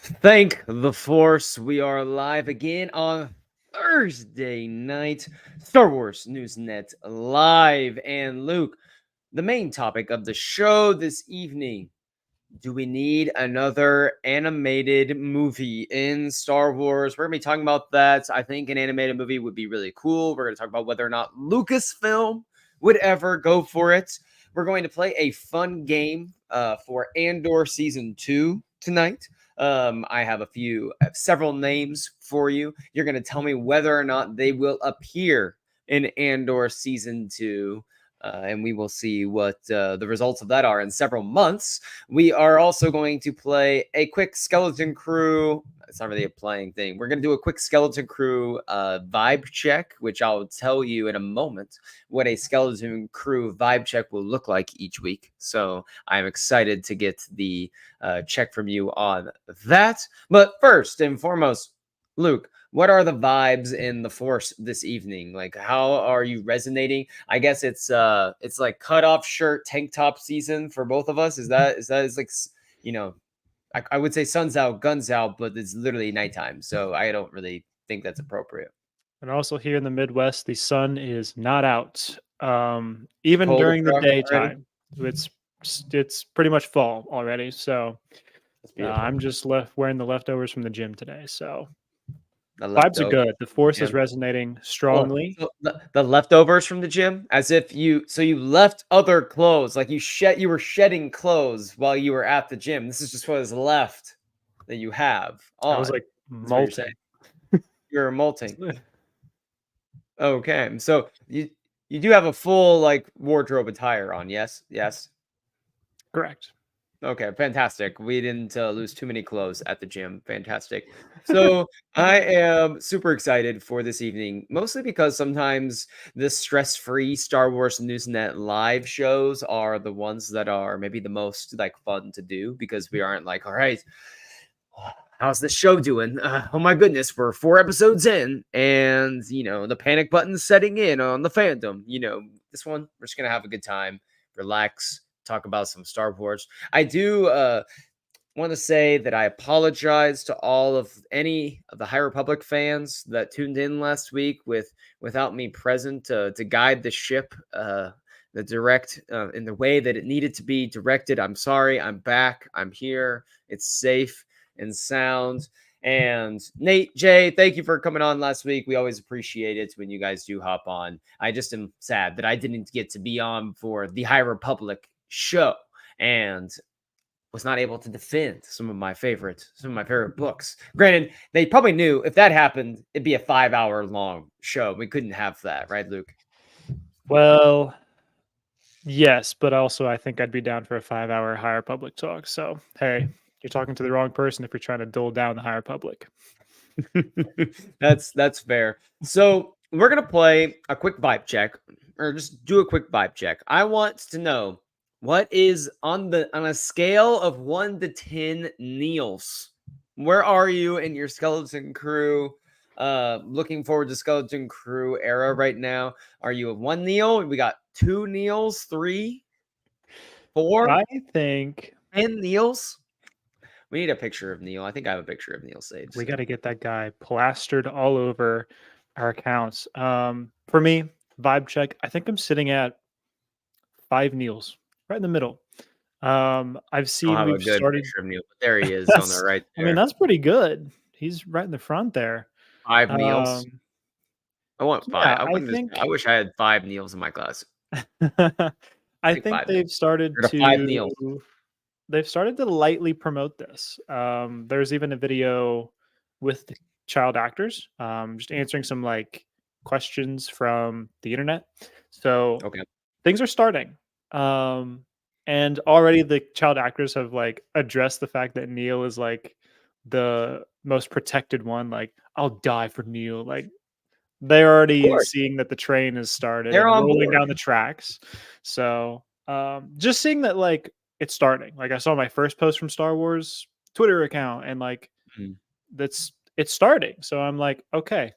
Thank the Force. We are live again on Thursday night. Star Wars Newsnet live. And Luke, the main topic of the show this evening. Do we need another animated movie in Star Wars? We're going to be talking about that. I think an animated movie would be really cool. We're going to talk about whether or not Lucasfilm would ever go for it. We're going to play a fun game for Andor Season 2 tonight. I have several names for you. You're going to tell me whether or not they will appear in Andor Season 2. And we will see what the results of that are in several months. We are also going to play a quick Skeleton Crew. It's not really a playing thing. We're going to do a quick Skeleton Crew vibe check, which I'll tell you in a moment what a Skeleton Crew vibe check will look like each week. So I'm excited to get the check from you on that. But first and foremost, Luke, what are the vibes in the Force this evening? Like, how are you resonating? I guess it's like cutoff shirt tank top season for both of us. Is like, you know, I would say sun's out, guns out, but it's literally nighttime, so I don't really think that's appropriate. And also here in the Midwest, the sun is not out. Even Cold during the already. daytime, it's it's pretty much fall already. So That's beautiful. I'm just left wearing the leftovers from the gym today. So The vibes are leftover good. The force is gym. resonating Oh, strongly. so the leftovers from the gym, as if you left other clothes, like you were shedding clothes while you were at the gym. This is just what is left that you have I was on. like That's what you're saying. molting. You're molting. Okay, so you do have a full like wardrobe attire on. Yes, yes. Correct. Okay, fantastic. We didn't lose too many clothes at the gym. Fantastic. So I am super excited for this evening, mostly because sometimes the stress-free Star Wars Newsnet live shows are the ones that are maybe the most like fun to do because we aren't like, all right, how's this show doing? Oh my goodness, we're 4 episodes in, and the panic button's setting in on the fandom. This one we're just gonna have a good time, relax, talk about some Star Wars. I do want to say that I apologize to all of any of the High Republic fans that tuned in last week without me present to guide the ship. The direct in the way that it needed to be directed. I'm sorry. I'm back. I'm here. It's safe and sound. And Nate, Jay, thank you for coming on last week. We always appreciate it when you guys do hop on. I just am sad that I didn't get to be on for the High Republic show and was not able to defend some of my favorite books. Granted, they probably knew if that happened, it'd be a 5 hour long show. We couldn't have that, right, Luke? Well, yes, but also I think I'd be down for a 5 hour higher public talk. So hey, you're talking to the wrong person if you're trying to dull down the higher public. That's fair. So we're gonna play a quick vibe check, or just do a quick vibe check. I want to know what is on a scale of 1 to 10 Neils. Where are you in your Skeleton Crew? Looking forward to Skeleton Crew era right now. Are you a 1 Neil? We got 2 Neils, 3, 4, I think 10 Neils. We need a picture of Neil. I think I have a picture of Neil saved. we So. got to get that guy plastered all over our accounts. For me, vibe check. I think I'm sitting at 5 Neils, right in the middle. I've I don't seen have a we've good started. picture of Neil, but there he is on the That's, right I mean, there. that's pretty good. He's right in the front there. 5 Neils. Um, I want five. yeah, I I want this. I think. wish I had 5 Neils in my class. I Take think 5 Neils. Or to 5 Neils. they've started to lightly promote this. There's even a video with the child actors, just answering some like questions from the internet. So Okay. things are starting. Um, and already the child actors have like addressed the fact that Neil is like the most protected one. Like, I'll die for Neil. Like, they're Of already course, seeing that the train has started they're and on rolling board. down the tracks. So just seeing that like it's starting. Like I saw my first post from Star Wars Twitter account and like Mhm. it's starting. So I'm like, okay,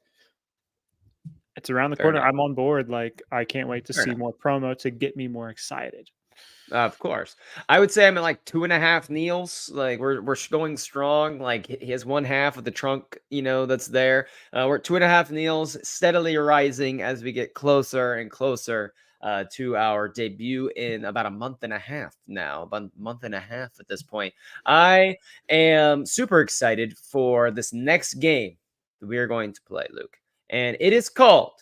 it's around the Fair corner. enough. I'm on board. Like I can't wait to Fair see enough. more promo to get me more excited. Of course. I would say I'm at like 2.5 Neils. Like we're going strong. Like he has one half of the trunk, that's there. We're at 2.5 Neils, steadily rising as we get closer and closer to our debut in about a month and a half now. About a month and a half at this point. I am super excited for this next game that we are going to play, Luke. And it is called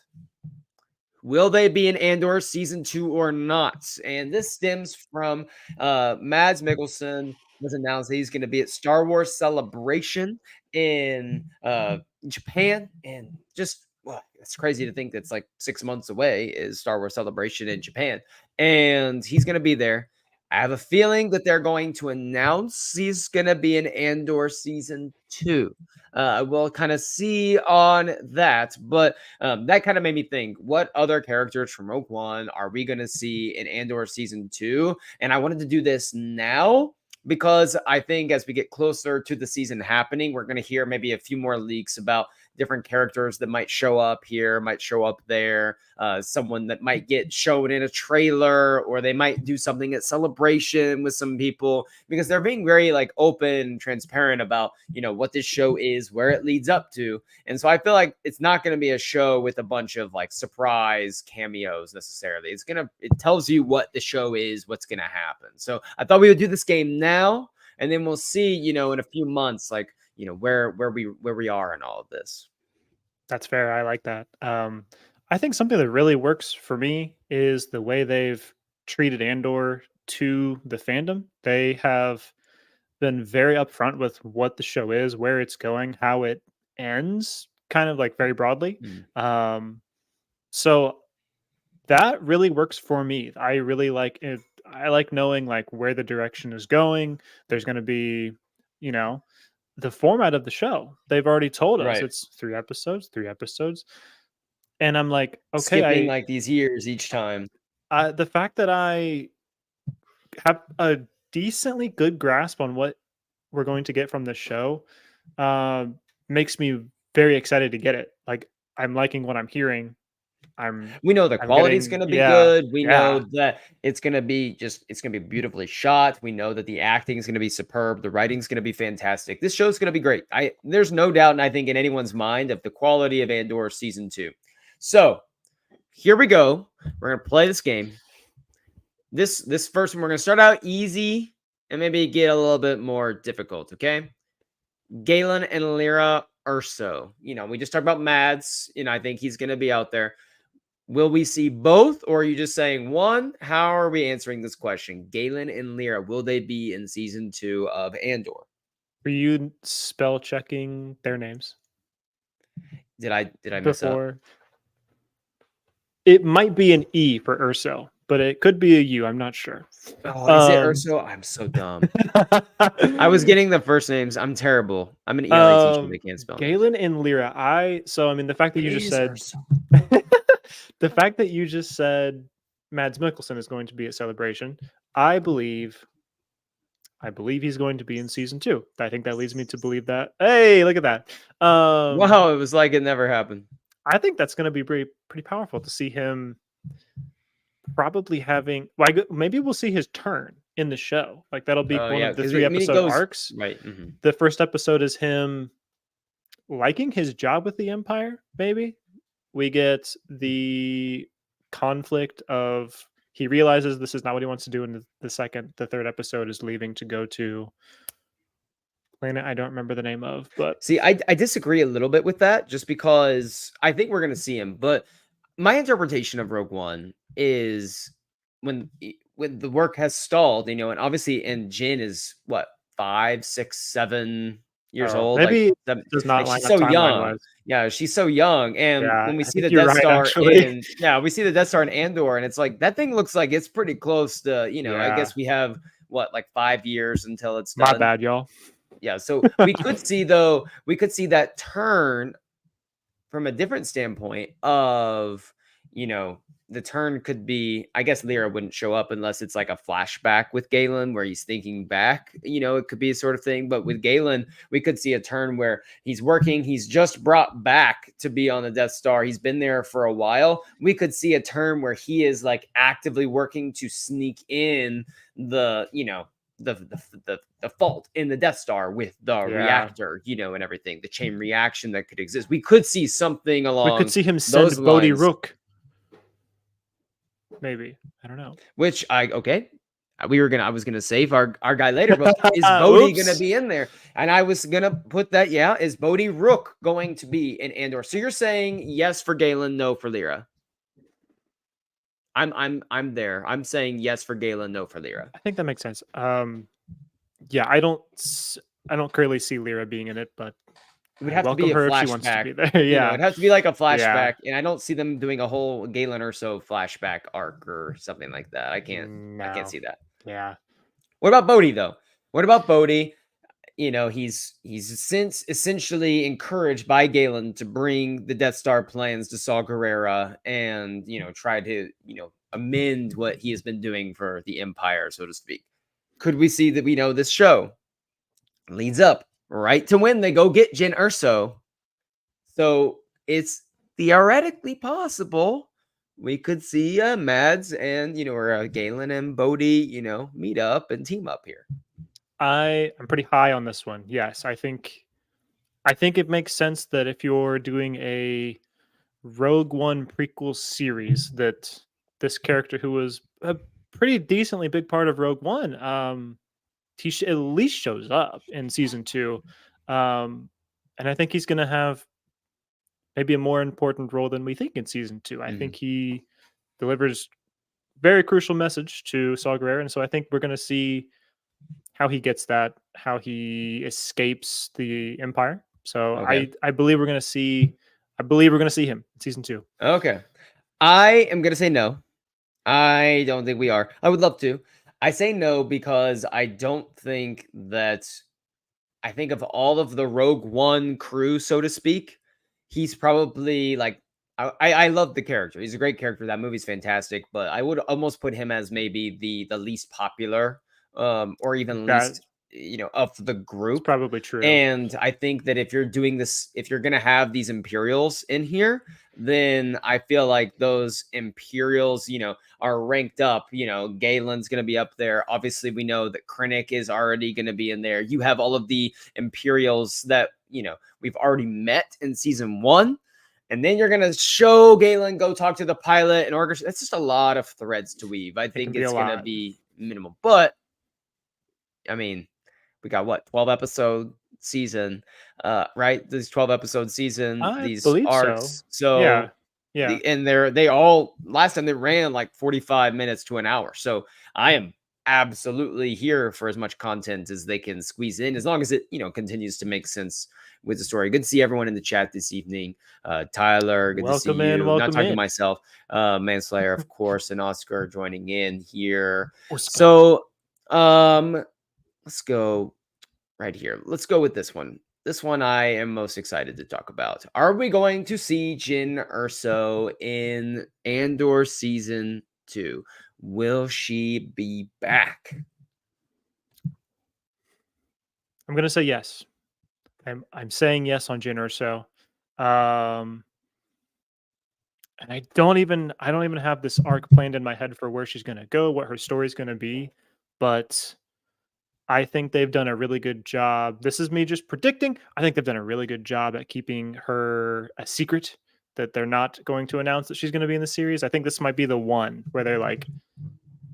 Will they be in Andor season 2 or not? And this stems from Mads Mikkelsen was announced that he's going to be at Star Wars Celebration in Japan, and just well, it's crazy to think that's like 6 months away is Star Wars Celebration in Japan, and he's going to be there. I have a feeling that they're going to announce he's going to be in Andor season 2. We'll kind of see on that, but that kind of made me think, what other characters from Rogue One are we going to see in Andor season 2? And I wanted to do this now because I think as we get closer to the season happening, we're going to hear maybe a few more leaks about different characters that might show up here, might show up there, someone that might get shown in a trailer, or they might do something at Celebration with some people, because they're being very like open, transparent about, what this show is, where it leads up to. And so I feel like it's not going to be a show with a bunch of like surprise cameos necessarily. It tells you what the show is, what's going to happen. So I thought we would do this game now, and then we'll see, in a few months, like, where we are in all of this. That's fair. I like that. I think something that really works for me is the way they've treated Andor to the fandom. They have been very upfront with what the show is, where it's going, how it ends, kind of like very broadly. Mm. So that really works for me. I really like it. I like knowing like where the direction is going. There's going to be, you know, the format of the show. They've already told us Right. it's 3 episodes. And I'm like, okay, Skipping like these years each time. the fact that I have a decently good grasp on what we're going to get from the show makes me very excited to get it. Like I'm liking what I'm hearing. We know the I'm quality is getting going to be yeah, good. We know yeah. that it's going to be beautifully shot. We know that the acting is going to be superb. The writing is going to be fantastic. This show is going to be great. There's no doubt, and I think in anyone's mind, of the quality of Andor season 2. So here we go. We're going to play this game. This first one, we're going to start out easy and maybe get a little bit more difficult. Okay, Galen and Lyra Urso. We just talked about Mads. I think he's going to be out there. Will we see both, or are you just saying one? How are we answering this question? Galen and Lyra, will they be in season 2 of Andor? Were you spell checking their names? Did I mess up? Before? It might be an E for Urso, but it could be a U. I'm not sure. Oh, is it Urso? I'm so dumb. I was getting the first names. I'm terrible. I'm an ELA teacher. They can't spell names. Galen and Lyra. The fact that It you just is said Urso. the fact that you just said Mads Mikkelsen is going to be at Celebration, I believe he's going to be in season 2. I think that leads me to believe that. Hey, look at that. Wow, it was like it never happened. I think that's going to be pretty powerful to see him probably having maybe we'll see his turn in the show. Like that'll be one of the 3 episode arcs. Right. Mm-hmm. The first episode is him liking his job with the Empire, maybe. We get the conflict of he realizes this is not what he wants to do in the third episode is leaving to go to planet I don't remember the name of, but see, I disagree a little bit with that, just because I think we're gonna see him. But my interpretation of Rogue One is when the work has stalled, and obviously, and Jin is what, 5, 6, 7 years old. Maybe like, does not like she's line so up young. timeline-wise. Yeah, she's so young. And Yeah, when we I see the think you're Death right, Star actually. we see the Death Star in Andor, and it's like that thing looks like it's pretty close to, I Yeah. guess we have what, like 5 years until it's My done. bad, y'all. Yeah, so we could see that turn from a different standpoint of, the turn could be, I guess Lyra wouldn't show up unless it's like a flashback with Galen where he's thinking back. It could be a sort of thing. But with Galen, we could see a turn where he's working. He's just brought back to be on the Death Star. He's been there for a while. We could see a turn where he is like actively working to sneak in the, the fault in the Death Star with the reactor, and everything, the chain reaction that could exist. We could see something along. We could see him those send Bodhi lines. Rook. Maybe. I don't know. Which I was gonna save our guy later, but is Bodhi gonna be in there? And I was gonna put that. Yeah, is Bodhi Rook going to be in Andor? So you're saying yes for Galen, no for Lyra. I'm there. I'm saying yes for Galen, no for Lyra. I think that makes sense. Yeah, I don't clearly see Lyra being in it, but it would have to be a flashback. If she wants to be there. Yeah, it'd have to be like a flashback, and I don't see them doing a whole Galen Erso flashback arc or something like that. I can't see that. Yeah. What about Bodhi though? What about Bodhi? He's since essentially encouraged by Galen to bring the Death Star plans to Saw Gerrera and try to amend what he has been doing for the Empire, so to speak. Could we see that this show leads up right to when they go get Jyn Erso? So it's theoretically possible we could see Mads and or Galen and Bodhi meet up and team up here. I'm pretty high on this one. Yes, I think it makes sense that if you're doing a Rogue One prequel series, that this character who was a pretty decently big part of Rogue One, he at least shows up in season 2, and I think he's going to have maybe a more important role than we think in season 2. I think he delivers very crucial message to Saw Gerrera, and so I think we're going to see how he gets that, how he escapes the Empire. So okay. I believe we're going to see. I believe we're going to see him in season 2. Okay, I am going to say no. I don't think we are. I would love to. I say no because I don't think that. I think of all of the Rogue One crew, so to speak, he's probably like. I love the character. He's a great character. That movie's fantastic, but I would almost put him as maybe the least popular. Or even least of the group. It's probably true. And I think that if you're doing this, if you're gonna have these Imperials in here, then I feel like those Imperials are ranked up. Galen's gonna be up there. Obviously we know that Krennic is already gonna be in there. You have all of the Imperials that we've already met in season 1. And then you're going to show Galen go talk to the pilot and order. That's just a lot of threads to weave. I think it's going to be minimal. But I mean, we got what, 12 episode season, right? This 12 episode season, these arcs. So yeah. And they all last time they ran like 45 minutes to an hour. So I am absolutely here for as much content as they can squeeze in, as long as it continues to make sense with the story. Good to see everyone in the chat this evening. Tyler, good to see you. Not talking to myself. Manslayer, of course, and Oscar joining in here. So let's go right here. Let's go with this one. This one I am most excited to talk about. Are we going to see Jyn Erso in Andor season 2? Will she be back? I'm going to say yes. I'm saying yes on Jyn Erso. And I don't even have this arc planned in my head for where she's going to go, what her story's going to be, but I think they've done a really good job. This is me just predicting. I think they've done a really good job at keeping her a secret, that they're not going to announce that she's going to be in the series. I think this might be the one where they're like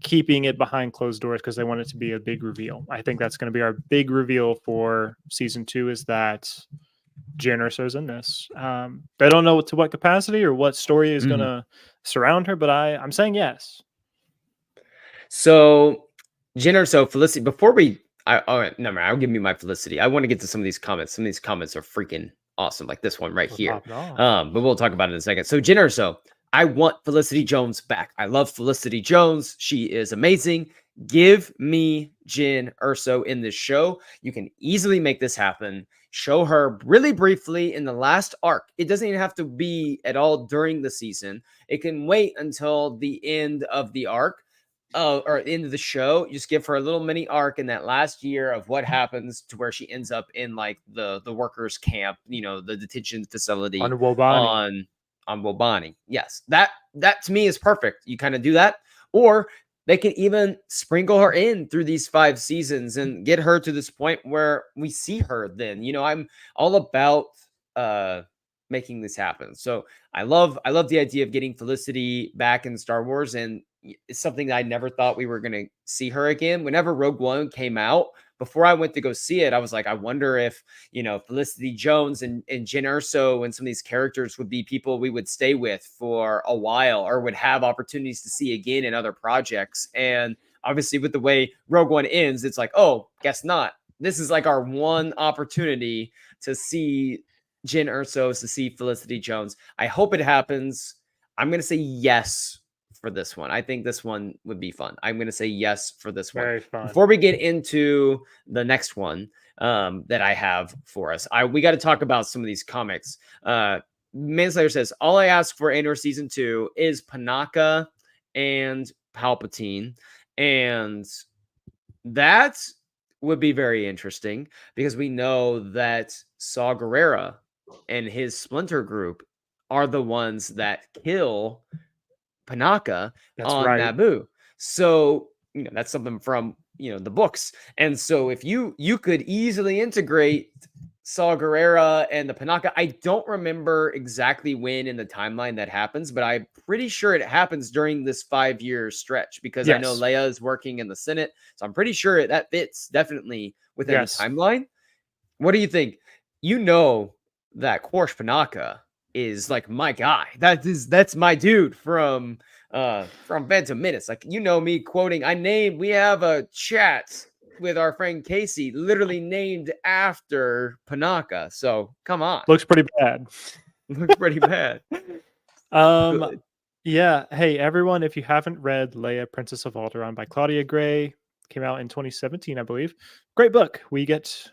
keeping it behind closed doors because they want it to be a big reveal. I think that's going to be our big reveal for season 2, is that Jyn Erso's in this. They don't know to what capacity or what story is going to surround her, but I'm saying yes. So Jyn Erso, Felicity, before we, I'll give you my Felicity. I want to get to some of these comments. Some of these comments are freaking awesome, like this one right here. But we'll talk about it in a second. So Jyn Erso, I want Felicity Jones back. I love Felicity Jones. She is amazing. Give me Jyn Erso in this show. You can easily make this happen. Show her really briefly in the last arc. It doesn't even have to be at all during the season. It can wait until the end of the arc, or end of the show. Just give her a little mini arc in that last year of what happens to where she ends up in like the workers' camp, the detention On facility Wobani. on Wobani. Yes, that to me is perfect. You kind of do that, or they can even sprinkle her in through these 5 seasons and get her to this point where we see her. Then I'm all about making this happen. So I love the idea of getting Felicity back in Star Wars, and it's something that I never thought we were gonna see her again. Whenever Rogue One came out, before I went to go see it, I was like, I wonder if Felicity Jones and Jyn Erso and some of these characters would be people we would stay with for a while or would have opportunities to see again in other projects. And obviously, with the way Rogue One ends, it's like, oh, guess not. This is like our one opportunity to see Jyn Erso, to see Felicity Jones. I hope it happens. I'm gonna say yes for this one. I think this one would be fun. I'm going to say yes for this one. Very fun. Before we get into the next one that I have for us, we got to talk about some of these comics. Manslayer says, all I ask for Andor Season 2 is Panaka and Palpatine. And that would be very interesting because we know that Saw Gerrera and his Splinter group are the ones that kill Panaka on Naboo. So, that's something from, the books. And so if you could easily integrate Saw Gerrera and the Panaka, I don't remember exactly when in the timeline that happens, but I'm pretty sure it happens during this 5-year stretch because I know Leia is working in the Senate. So I'm pretty sure that fits definitely within the timeline. What do you think? That Quarsh Panaka is like my guy. That's my dude from Phantom Menace. Like, me quoting, we have a chat with our friend Casey, literally named after Panaka. So come on. Looks pretty bad. Looks pretty bad. Good. Yeah. Hey, everyone, if you haven't read Leia, Princess of Alderaan by Claudia Gray, came out in 2017, I believe. Great book. We get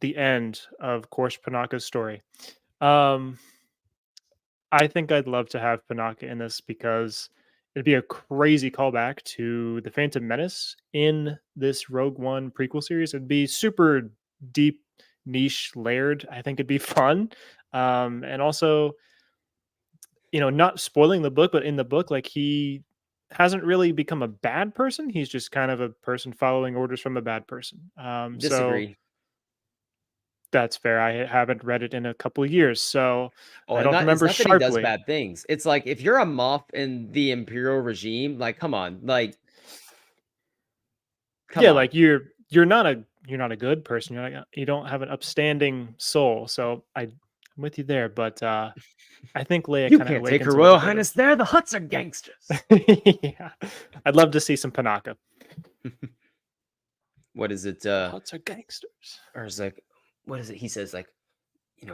the end of Quarsh Panaka's story. I think I'd love to have Panaka in this because it'd be a crazy callback to the Phantom Menace in this Rogue One prequel series. It'd be super deep, niche, layered. I think it'd be fun. And also, not spoiling the book, but in the book, like, he hasn't really become a bad person. He's just kind of a person following orders from a bad person. Disagree. So that's fair. I haven't read it in a couple of years, so I don't remember it's not that he does sharply. bad things. It's like, if you're a Moff in the Imperial regime, like, come on, like, yeah, like, you're not a good person. You don't have an upstanding soul. So I'm with you there, but I think Leia you kind of can't take awakens her Royal Highness there. The Hutts are gangsters. Yeah, I'd love to see some Panaka. What is it? Hutts are gangsters. Or is like, what is it? He says, like,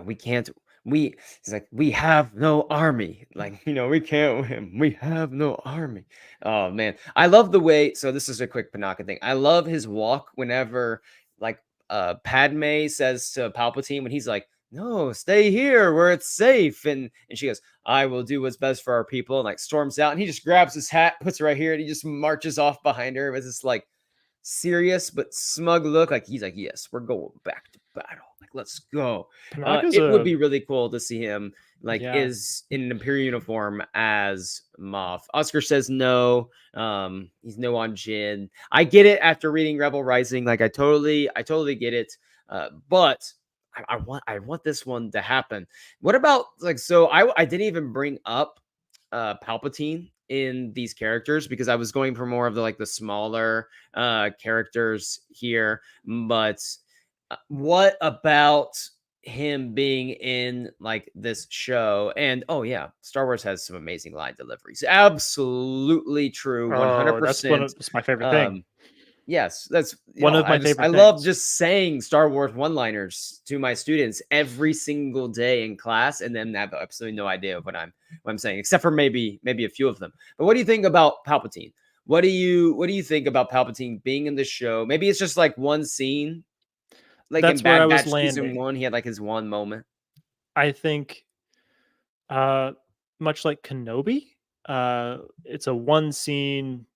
we can't. He's like, we have no army. Like, we can't win. We have no army. Oh man, I love the way. So this is a quick Panaka thing. I love his walk whenever, like, Padme says to Palpatine when he's like, no, stay here where it's safe, and she goes, I will do what's best for our people, and like storms out, and he just grabs his hat, puts it right here, and he just marches off behind her with this like serious but smug look. Like, he's like, yes, we're going back to battle. Like, let's go. It would be really cool to see him is in an Imperial uniform as Moff. Oscar says no. He's no on Jyn. I get it after reading Rebel Rising. Like, I totally get it. But I want this one to happen. What about, like, so I didn't even bring up Palpatine in these characters because I was going for more of the smaller characters here. But what about him being in like this show? And oh yeah, Star Wars has some amazing line deliveries. Absolutely true. 100%. That's my favorite thing. Yes, that's One of I my just I favorite love things. just saying Star Wars one-liners to my students every single day in class, and then have absolutely no idea of what I'm saying, except for maybe a few of them. But what do you think about Palpatine? What do you think about Palpatine being in the show? Maybe it's just like one scene, like in That's where I Bad was Batch season landing. 1, he had like his one moment. I think, uh, much like Kenobi, it's a one scene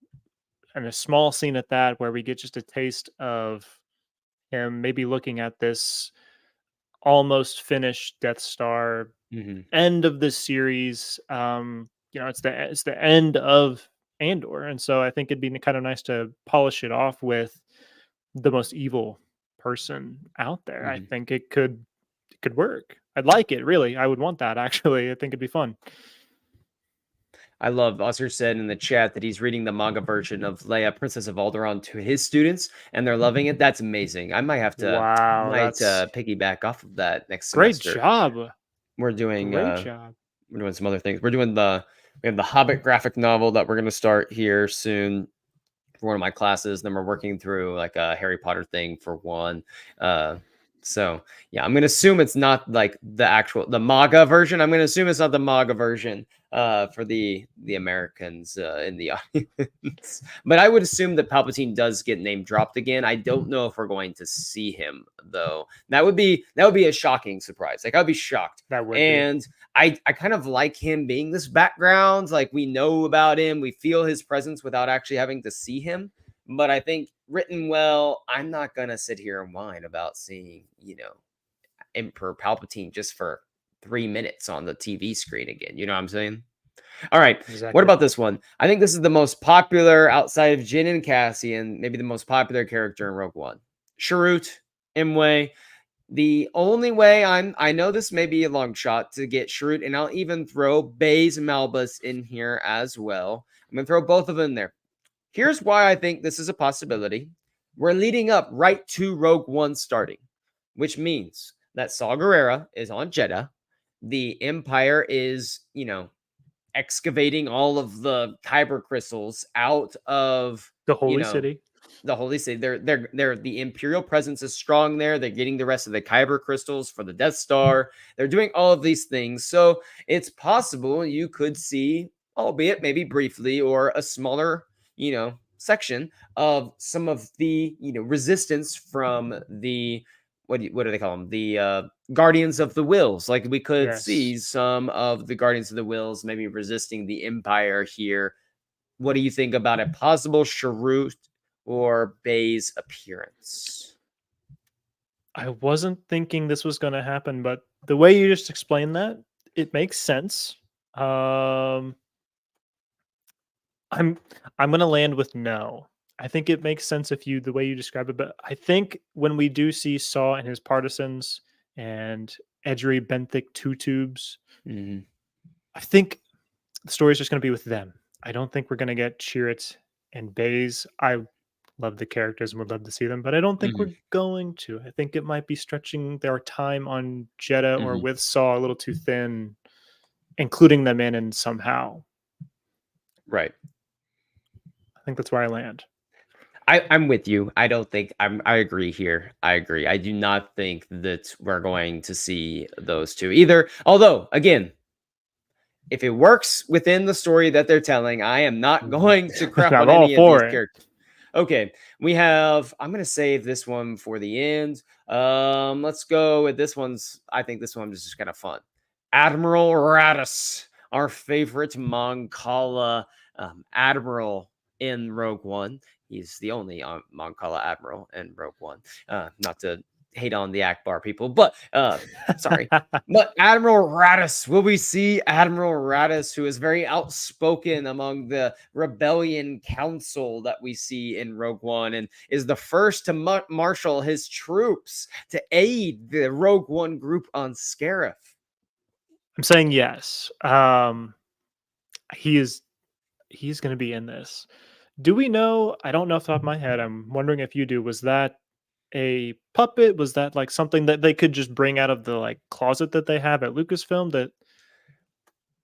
and a small scene at that where we get just a taste of him maybe looking at this almost finished Death Star, Mhm. end of the series. It's the end of Andor, and so I think it'd be kind of nice to polish it off with the most evil person out there. I Mhm. think it could work. I'd like it, really. I would want that actually. I think it'd be fun. I love Oscar said in the chat that he's reading the manga version of Leia, Princess of Alderaan to his students, and they're loving it. That's amazing. I might have to Wow, that's piggyback off of that next great semester. job. We're doing Great job. we're doing some other things. We have the Hobbit graphic novel that we're gonna start here soon for one of my classes. Then we're working through like a Harry Potter thing for one. Uh, so yeah, I'm gonna assume it's not like the MAGA version. I'm gonna assume it's not the MAGA version for the Americans in the audience. But I would assume that Palpatine does get name dropped again. I don't know if we're going to see him though. That would be a shocking surprise. Like I'd be shocked. That would be. And I kind of like him being this background. Like we know about him, we feel his presence without actually having to see him. But I think written well, I'm not gonna sit here and whine about seeing, Emperor Palpatine just for 3 minutes on the TV screen again. You know what I'm saying? All right. What Exactly. about this one? I think this is the most popular outside of Jin and Cassian, maybe the most popular character in Rogue One. Sharut, Imwe, the only way I know this may be a long shot to get Shrewd, and I'll even throw Baze Malbus in here as well. I'm gonna throw both of them in there. Here's why I think this is a possibility. We're leading up right to Rogue One starting, which means that Saw Gerrera is on Jeddah. The Empire is, excavating all of the kyber crystals out of, The you Holy know, City. the Holy City. They're the Imperial presence is strong there. They're getting the rest of the kyber crystals for the Death Star. They're doing all of these things. So it's possible you could see, albeit maybe briefly or a smaller, section of some of the, resistance from the what do they call them? The Guardians of the Wills. Like we could Yes. see some of the Guardians of the Wills maybe resisting the Empire here. What do you think about a possible Sharut or Bay's appearance? I wasn't thinking this was going to happen, but the way you just explained that, it makes sense. Um, I'm I'm going to land with no. I think it makes sense if you the way you describe it, but I think when we do see Saw and his partisans and Edgery Benthic two tubes, Mhm. I think the story's just going to be with them. I don't think we're going to get Chirrut and Baze. I love the characters and would love to see them, but I don't think Mhm. we're going to. I think it might be stretching their time on Jeddah or Mhm. with Saw a little too thin, including them in and somehow. Right. I think that's where I land. I'm with you. I don't think I agree here. I agree. I do not think that we're going to see those two either. Although, again, if it works within the story that they're telling, I am not going to crap I'm on all any of these for it. characters. Okay, I'm gonna save this one for the end. Let's go with this one's. I think this one is just kind of fun. Admiral Radis, our favorite Mon Cala admiral in Rogue One. He's the only Mon Cala admiral in Rogue One. Not to hate on the Akbar people, but sorry. But Admiral Radis, will we see Admiral Radis, who is very outspoken among the rebellion council that we see in Rogue One and is the first to marshal his troops to aid the Rogue One group on Scarif? I'm saying yes. He is he's going to be in this. Do we know? I don't know off the top of my head. I'm wondering if you do. Was that a puppet? Was that like something that they could just bring out of the like closet that they have at Lucasfilm? That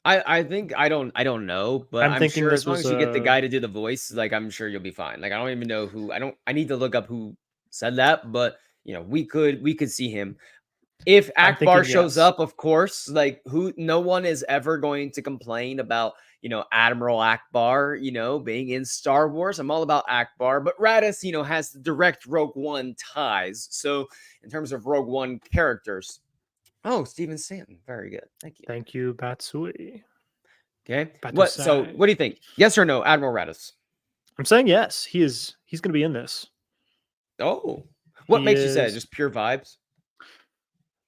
I think I don't know, but I'm I'm thinking sure as this long was as you get the a. guy to do the voice, like I'm sure you'll be fine. Like I don't even know who I need to look up who said that, but we could see him. If I'm Akbar thinking shows yes. up, of course, like who no one is ever going to complain about, Admiral Akbar, being in Star Wars. I'm all about Akbar, but Raditz, has the direct Rogue One ties. So in terms of Rogue One characters, oh, Steven Stanton, very good. Thank you. Thank you, Batsui. Okay. So Batusai. what do you think? Yes or no, Admiral Raditz? I'm saying yes. He's going to be in this. Oh. What He makes you say it? is. Just pure vibes?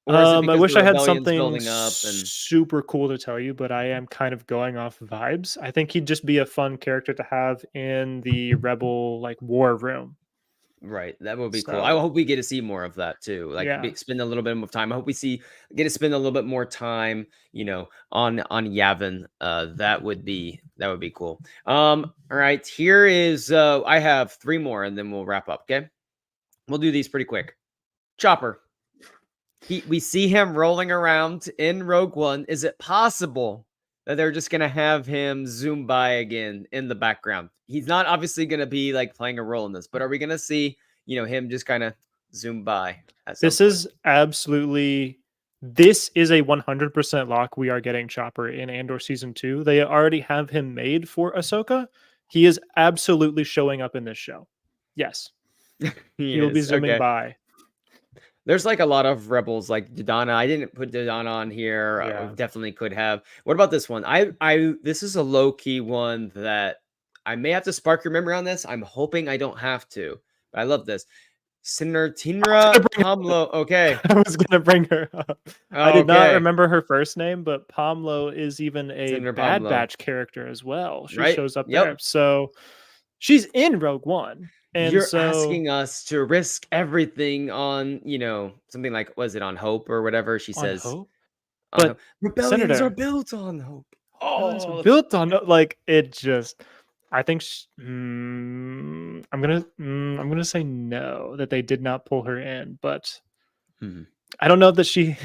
Or is it I because the wish I had rebellion's something building up and super cool to tell you, but I am kind of going off vibes. I think he'd just be a fun character to have in the Rebel like war room. right, that would be cool. I So hope we get to see more of that too. Like yeah, spend a little bit more time. I hope we get to spend a little bit more time, on Yavin. That would be cool. All right, here is I have three more and then we'll wrap up, okay? We'll do these pretty quick. Chopper. We see him rolling around in Rogue One. Is it possible that they're just gonna have him zoom by again in the background? He's not obviously gonna be like playing a role in this, but are we gonna see, him just kind of zoom by at some this point? is absolutely. This is a 100% lock. We are getting Chopper in Andor season 2. They already have him made for Ahsoka. He is absolutely showing up in this show. Yes, He he will be is zooming okay. by. There's like a lot of rebels like Dodonna. I didn't put Dodonna on here. Yeah. Definitely could have. What about this one? This is a low key one that I may have to spark your memory on this. I'm hoping I don't have to. But I love this. Sinertinra Pomlo. Okay. I was gonna bring her up. I did not Okay. remember her first name, but Pomlo is even a Senator Bad Pomlo. Batch character as well. She Right? shows up there, Yep. so she's in Rogue One, and You're so asking us to risk everything on, something like, was it on hope or whatever? She on says Hope. on hope. But Rebellions are Senator, built on hope. rebellions are Oh, built on like it. Just, I think I'm gonna say no that they did not pull her in, but mhm. I don't know that she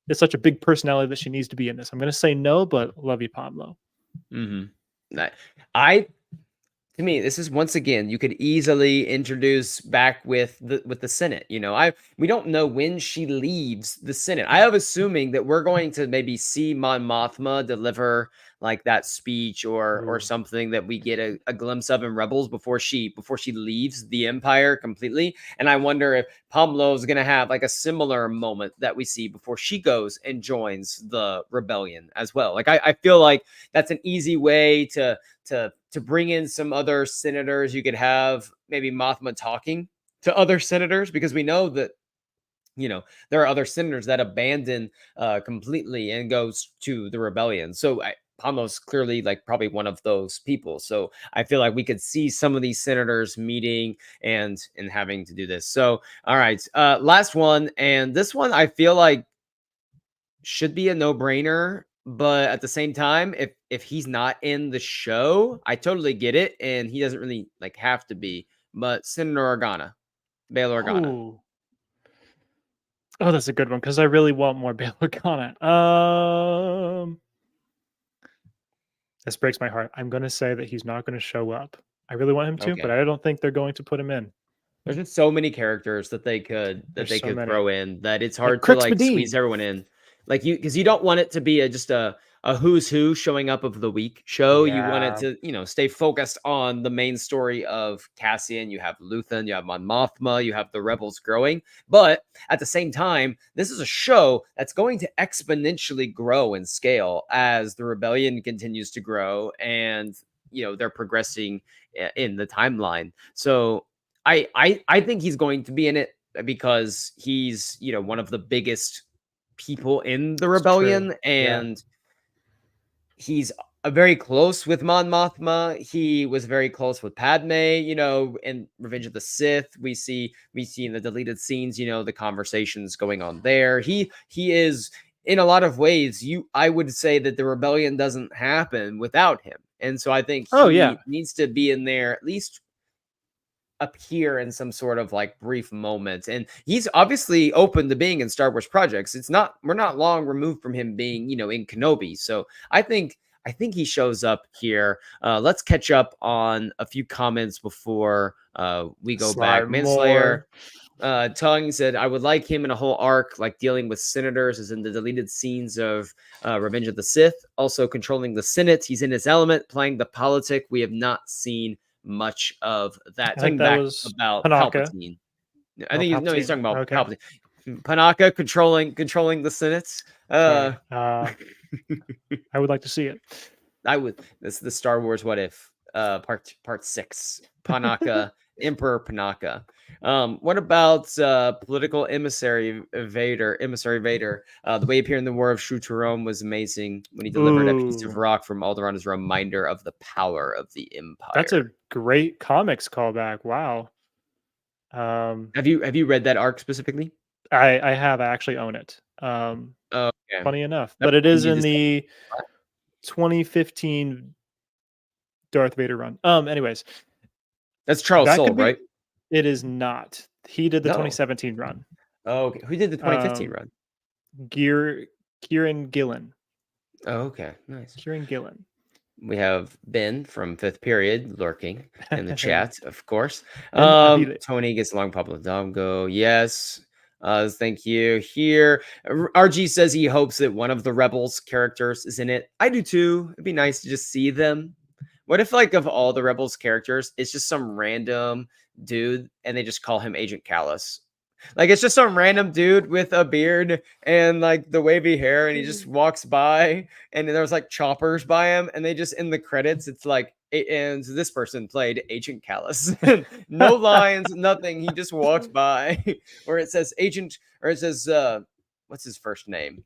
is such a big personality that she needs to be in this. I'm gonna say no, but love you, Pomlo. Mhm. I to me, this is once again, you could easily introduce back with the Senate. We don't know when she leaves the Senate. I am assuming that we're going to maybe see Mon Mothma deliver like that speech or Ooh. something that we get a glimpse of in Rebels before she leaves the Empire completely. And I wonder if Pamlo is gonna have like a similar moment that we see before she goes and joins the rebellion as well. Like I feel like that's an easy way to bring in some other senators. You could have maybe Mothma talking to other senators because we know that there are other senators that abandon completely and goes to the rebellion. So Pablo's clearly like probably one of those people. So I feel like we could see some of these senators meeting and having to do this. So all right, last one, and this one I feel like should be a no-brainer, but at the same time, if he's not in the show, I totally get it, and he doesn't really like have to be. But Senator Organa, Bail Organa. Oh, oh, that's a good one because I really want more Bail Organa. This breaks my heart. I'm gonna say that he's not gonna show up. I really want him to, but Okay. I don't think they're going to put him in. There's just so many characters that they could that There's they so could many. throw in that it's Like hard to Crix like squeeze Medine. everyone in. Like because you don't want it to be just a who's who showing up of the week show. You want it Yeah. to, stay focused on the main story of Cassian. You have Luthen, you have Mon Mothma, you have the rebels growing. But at the same time, this is a show that's going to exponentially grow in scale as the rebellion continues to grow and they're progressing in the timeline. So I think he's going to be in it because he's one of the biggest people in the It's true. rebellion, Yeah. and he's very close with Mon Mothma. He was very close with Padme. In Revenge of the Sith, we see in the deleted scenes, the conversations going on there. He is in a lot of ways. I would say that the rebellion doesn't happen without him, and so I think Oh yeah. he needs to be in there at least appear in some sort of like brief moment. And he's obviously open to being in Star Wars projects. We're not long removed from him being, in Kenobi. So I think he shows up here. Let's catch up on a few comments before we go back. Slime Manslayer more. Tongue said, I would like him in a whole arc, like dealing with senators, as in the deleted scenes of Revenge of the Sith. Also controlling the Senate. He's in his element, playing the politic. We have not seen much of that. I think Talking that back was about Panaka. Palpatine. I Oh, think he's Palpatine. talking about Okay. Palpatine. Panaka controlling the Senate. Sorry. I would like to see it. I would. This is the Star Wars What If part 6. Panaka, Emperor Panaka. What about political emissary Vader? The way he appeared in the War of Shuturome was amazing when he delivered a piece of Ooh, rock from Alderaan as a reminder of the power of the that's a Empire. great comics callback. Wow. Um, Have you read that arc specifically? I have. I actually own it. Oh, okay. Funny enough, That but it one is you in just the 2015 Darth Vader run. Anyways, That's Charles that Soule, could be. right? It is not. He did the No. 2017 run. Oh, okay. Who did the 2015 Um, run? Kieran Gillen. Oh, okay. Nice. Kieran Gillen. We have Ben from Fifth Period lurking in the chat, of course. Ben Avile. Tony gets along Pablo Dongo. Yes. Thank you. Here, RG says he hopes that one of the Rebels characters is in it. I do too. It'd be nice to just see them. What if, like, of all the Rebels characters, it's just some random dude and they just call him Agent Callus? Like, it's just some random dude with a beard and like the wavy hair, and he just walks by, and there's like choppers by him, and they just in the credits, it's like, and this person played Agent Callus. No lines, nothing. He just walks by, or it says Agent, or it says, what's his first name?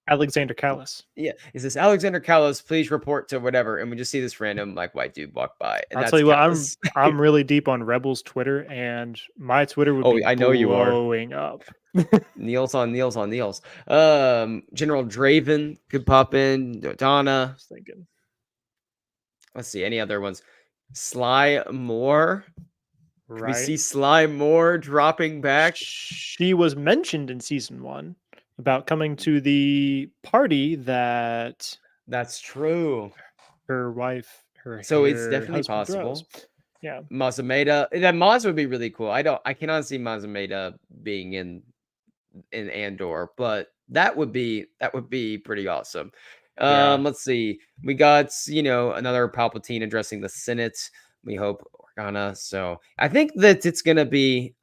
Alexander Callis. Yeah, it says Alexander Callus, please report to whatever, and we just see this random like white dude walk by, and I'll tell that's you what, Callus. I'm really deep on Rebels Twitter, and my Twitter would Oh, be I know you are. blowing up. Niels on Niels on Niels. General Draven could pop in. I Donna. was thinking. Let's see any other ones. Sly Moore. Could we Right. see Sly Moore dropping back? She was mentioned in season 1 about coming to the party that That's true. her wife, So it's her definitely husband throws. possible. Yeah. Mazameda. That Maz would be really cool. I cannot see Mazameda being in Andor, but that would be pretty awesome. Yeah. Let's see. We got, another Palpatine addressing the Senate. We hope Organa. So I think that it's gonna be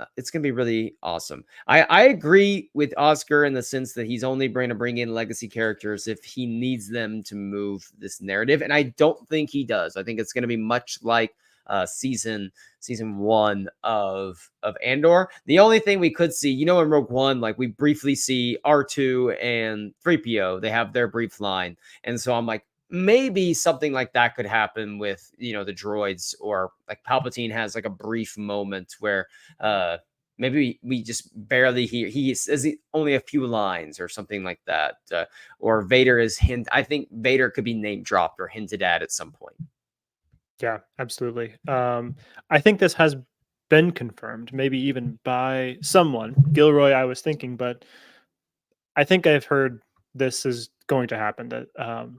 really awesome. I agree with Oscar in the sense that he's only going to bring in legacy characters if he needs them to move this narrative, and I don't think he does. I think it's gonna be much like season 1 of Andor. The only thing we could see, in Rogue One, like we briefly see R2 and 3PO. They have their brief line, and so I'm like, maybe something like that could happen with the droids, or like Palpatine has like a brief moment where maybe we just barely hear, he says only a few lines or something like that, or Vader is I think Vader could be name dropped or hinted at some point. Yeah, absolutely. I think this has been confirmed, maybe even by someone. Gilroy, I was thinking, but I think I've heard this is going to happen. That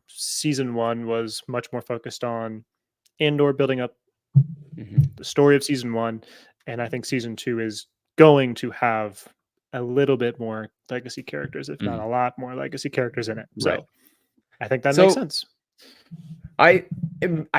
season 1 was much more focused on Andor building up the story of season 1, and I think season 2 is going to have a little bit more legacy characters, if not a lot more legacy characters in it. Right. So I think that So- makes sense. I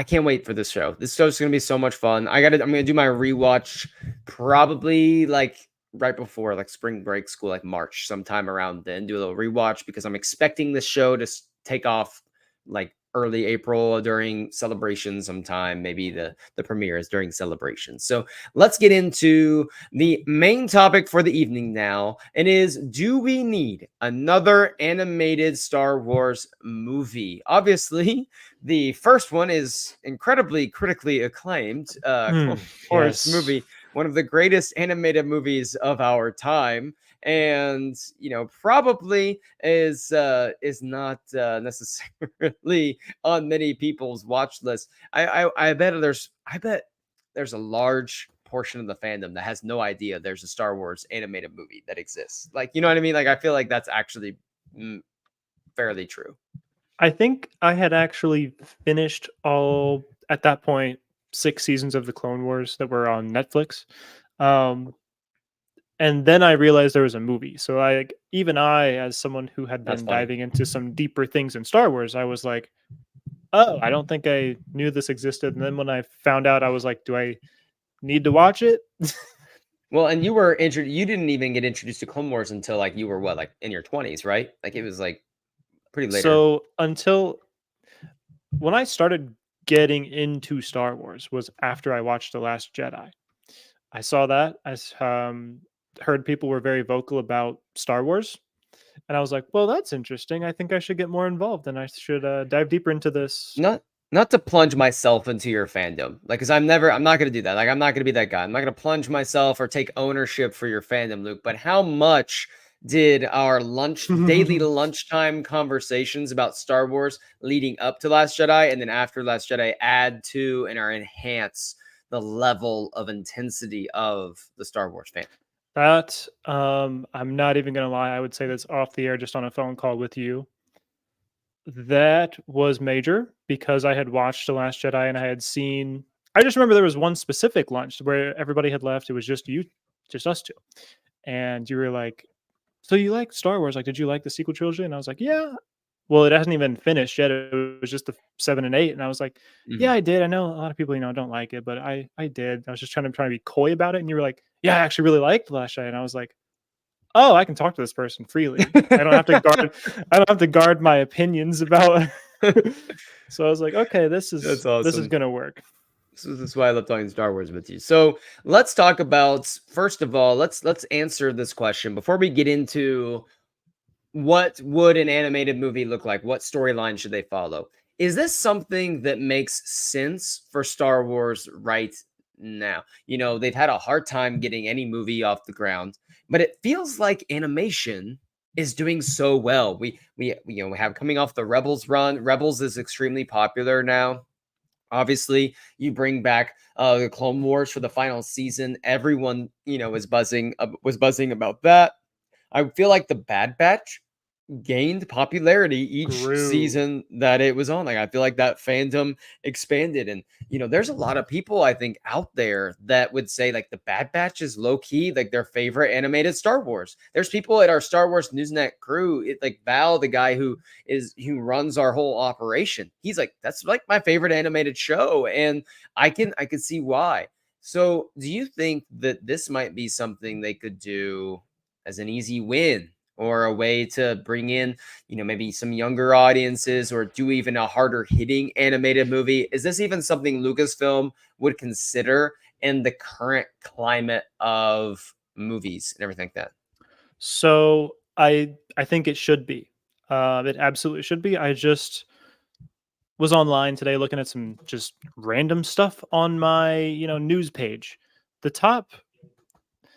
can't wait for this show. This show's gonna be so much fun. I'm gonna do my rewatch probably like right before like spring break school, like March, sometime around then. Do a little rewatch because I'm expecting this show to take off like early April during celebration sometime. Maybe the premiere is during celebration. So let's get into the main topic for the evening now. And is, do we need another animated Star Wars movie? Obviously, the first one is incredibly critically acclaimed. Clone Wars yes. movie, one of the greatest animated movies of our time, and probably is not necessarily on many people's watch list. I bet there's a large portion of the fandom that has no idea there's a Star Wars animated movie that exists. Like, you know what I mean? Like, I feel like that's actually fairly true. I think I had actually finished all at that point 6 seasons of the Clone Wars that were on Netflix. Um, and then I realized there was a movie. So even I, as someone who had That's been funny. diving into some deeper things in Star Wars, I was like, "Oh, I don't think I knew this existed." And then when I found out, I was like, "Do I need to watch it?" Well, and you didn't even get introduced to Clone Wars until like you were what, like in your 20s, right? Like it was like pretty later. So until when I started getting into Star Wars was after I watched The Last Jedi. I saw that. Heard people were very vocal about Star Wars, and I was like, "Well, that's interesting. I think I should get more involved, and I should dive deeper into this." Not not to plunge myself into your fandom. Like cuz I'm not going to do that. Like I'm not going to be that guy. I'm not going to plunge myself or take ownership for your fandom, Luke. But how much did our daily lunchtime conversations about Star Wars leading up to Last Jedi and then after Last Jedi add to and or enhance the level of intensity of the Star Wars fan? That I'm not even gonna lie. I would say that's off the air, just on a phone call with you. That was major because I had watched The Last Jedi and I had seen. I just remember there was one specific lunch where everybody had left. It was just you, just us two, and you were like, "So you like Star Wars? Like, did you like the sequel trilogy?" And I was like, "Yeah." Well, it hasn't even finished yet. It was just the 7 and 8, and I was like, "Yeah, Mhm. I did. I know a lot of people, don't like it, but I did." I was just trying to be coy about it, and you were like, "Yeah, I actually really liked The Last Jedi," and I was like, "Oh, I can talk to this person freely. I don't have to guard. I don't have to guard my opinions about." So I was like, "Okay, That's this is awesome. gonna work." So this is why I love talking Star Wars with you. So let's talk about first of all, let's answer this question before we get into what would an animated movie look like? What storyline should they follow? Is this something that makes sense for Star Wars right now? You know, they've had a hard time getting any movie off the ground, but it feels like animation is doing so well. We have coming off the Rebels run. Rebels is extremely popular now. Obviously, you bring back the Clone Wars for the final season. Everyone, was buzzing about that. I feel like the Bad Batch gained popularity each Grew. season that it was on. Like I feel like that fandom expanded, and there's a lot of people I think out there that would say like the Bad Batch is low key like their favorite animated Star Wars. There's people at our Star Wars Newsnet crew, like Val, the guy who runs our whole operation. He's like, that's like my favorite animated show, and I can see why. So, do you think that this might be something they could do as an easy win or a way to bring in, maybe some younger audiences or do even a harder hitting animated movie? Is this even something Lucasfilm would consider in the current climate of movies and everything like that? So I think it should be. It absolutely should be. I just was online today looking at some just random stuff on my, news page. The top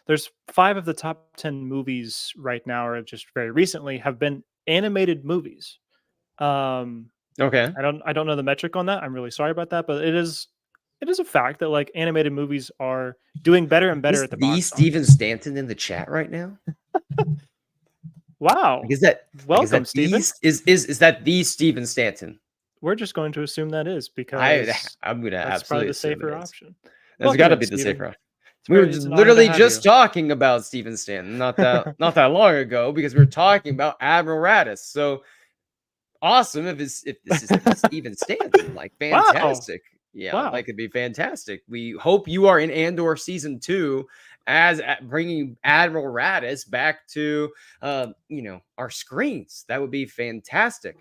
there's 5 of the top 10 movies right now, or just very recently, have been animated movies. Um, Okay. I don't know the metric on that. I'm really sorry about that, but it is a fact that like animated movies are doing better and better Is at the the box Steven office. Stanton in the chat right now? Like Wow. is Welcome, that the Steven. is that the Steven Stanton? We're just going to assume that is I because I'm gonna that's probably absolutely the assume it safer is. option. That's got Welcome to in, be the Steven. safer. We were It's an honor to literally have just you. talking about Steven Stanton not that long ago because we were talking about Admiral Radis. So awesome if this is the Steven Stanton, like Wow. fantastic. Yeah, Wow. like it'd be fantastic. We hope you are in Andor season 2 as bringing Admiral Radis back to our screens. That would be fantastic.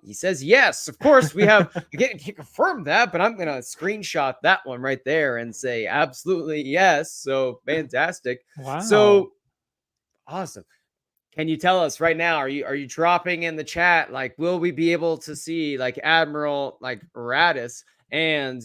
He says yes, of course. We have again can't confirm that, but I'm gonna screenshot that one right there and say absolutely yes. So fantastic. Wow. So awesome. Can you tell us right now? Are you dropping in the chat? Like, will we be able to see like Admiral like Radis? And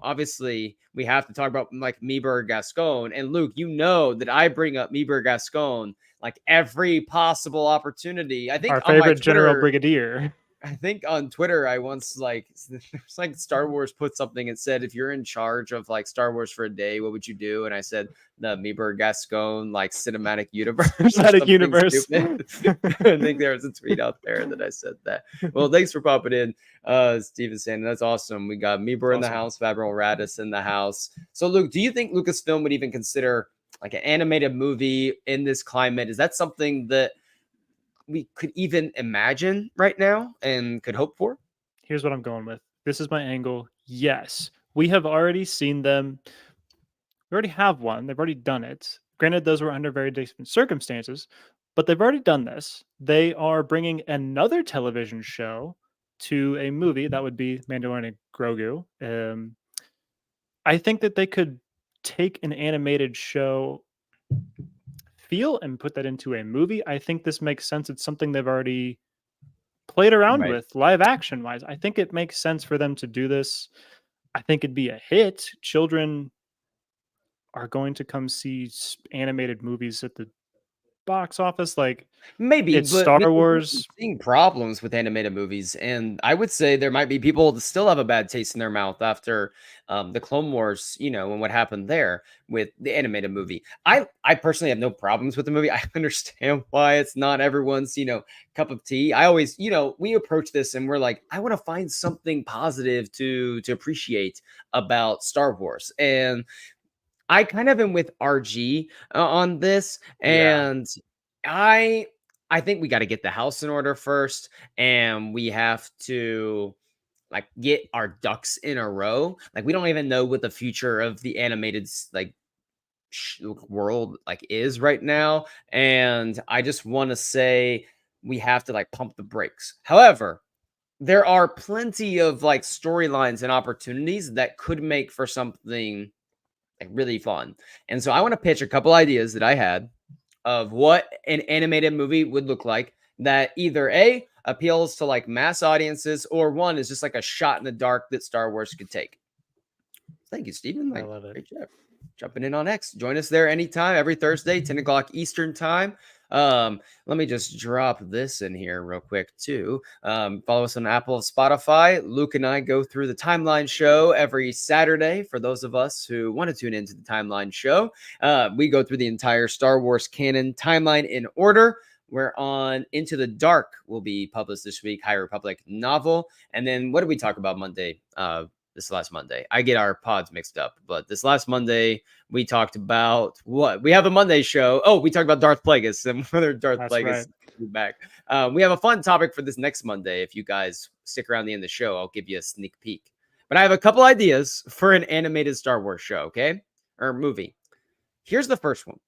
obviously, we have to talk about like Meber Gascon. And Luke, you know that I bring up Meber Gascon like every possible opportunity. I think Our on my favorite general Twitter, brigadier. I think on Twitter I once like there's like Star Wars put something and said, if you're in charge of like Star Wars for a day, what would you do? And I said the Mieber Gascon like cinematic universe or Cinematic something universe. stupid. I think there was a tweet out there that I said that. Well, thanks for popping in, Steven Sandin. That's awesome. We got Mieber in the Awesome. house, Fabro Radis in the house. So Luke, do you think Lucasfilm would even consider like an animated movie in this climate? Is that something that we could even imagine right now and could hope for? Here's what I'm going with. This is my angle. Yes, we have already seen them. We already have one. They've already done it. Granted, those were under very different circumstances, but they've already done this. They are bringing another television show to a movie that would be Mandalorian and Grogu. I think that they could take an animated show feel and put that into a movie. I think this makes sense. It's something they've already played around Right. with live action wise. I think it makes sense for them to do this. I think it'd be a hit. Children are going to come see animated movies at the box office. Like, Maybe, it's but Star we've been Wars. seeing problems with animated movies, and I would say there might be people that still have a bad taste in their mouth after the Clone Wars, and what happened there with the animated movie. I personally have no problems with the movie. I understand why it's not everyone's cup of tea. I always we approach this and we're like, I want to find something positive to appreciate about Star Wars, and I kind of am with RG on this, Yeah, and I I think we got to get the house in order first, and we have to like get our ducks in a row. Like we don't even know what the future of the animated world like is right now, and I just want to say we have to like pump the brakes. However, there are plenty of like storylines and opportunities that could make for something like really fun. And so I want to pitch a couple ideas that I had of what an animated movie would look like that either A appeals to like mass audiences or one is just like a shot in the dark that Star Wars could take. Thank you, Stephen. I Like, love it. great job. Jumping in on X. Join us there anytime, every Thursday, 10 o'clock Eastern time. Let me just drop this in here real quick, too. Follow us on Apple, Spotify. Luke and I go through the timeline show every Saturday. For those of us who want to tune into the timeline show, we go through the entire Star Wars canon timeline in order. We're on Into the Dark will be published this week, High Republic novel. And then what did we talk about Monday? This last Monday. I get our pods mixed up, but this last Monday we talked about what we have a Monday show. Oh, we talked about Darth Plagueis and whether Darth That's Plagueis right. is back. We have a fun topic for this next Monday. If you guys stick around the end of the show, I'll give you a sneak peek. But I have a couple ideas for an animated Star Wars show, okay? Or movie. Here's the first one.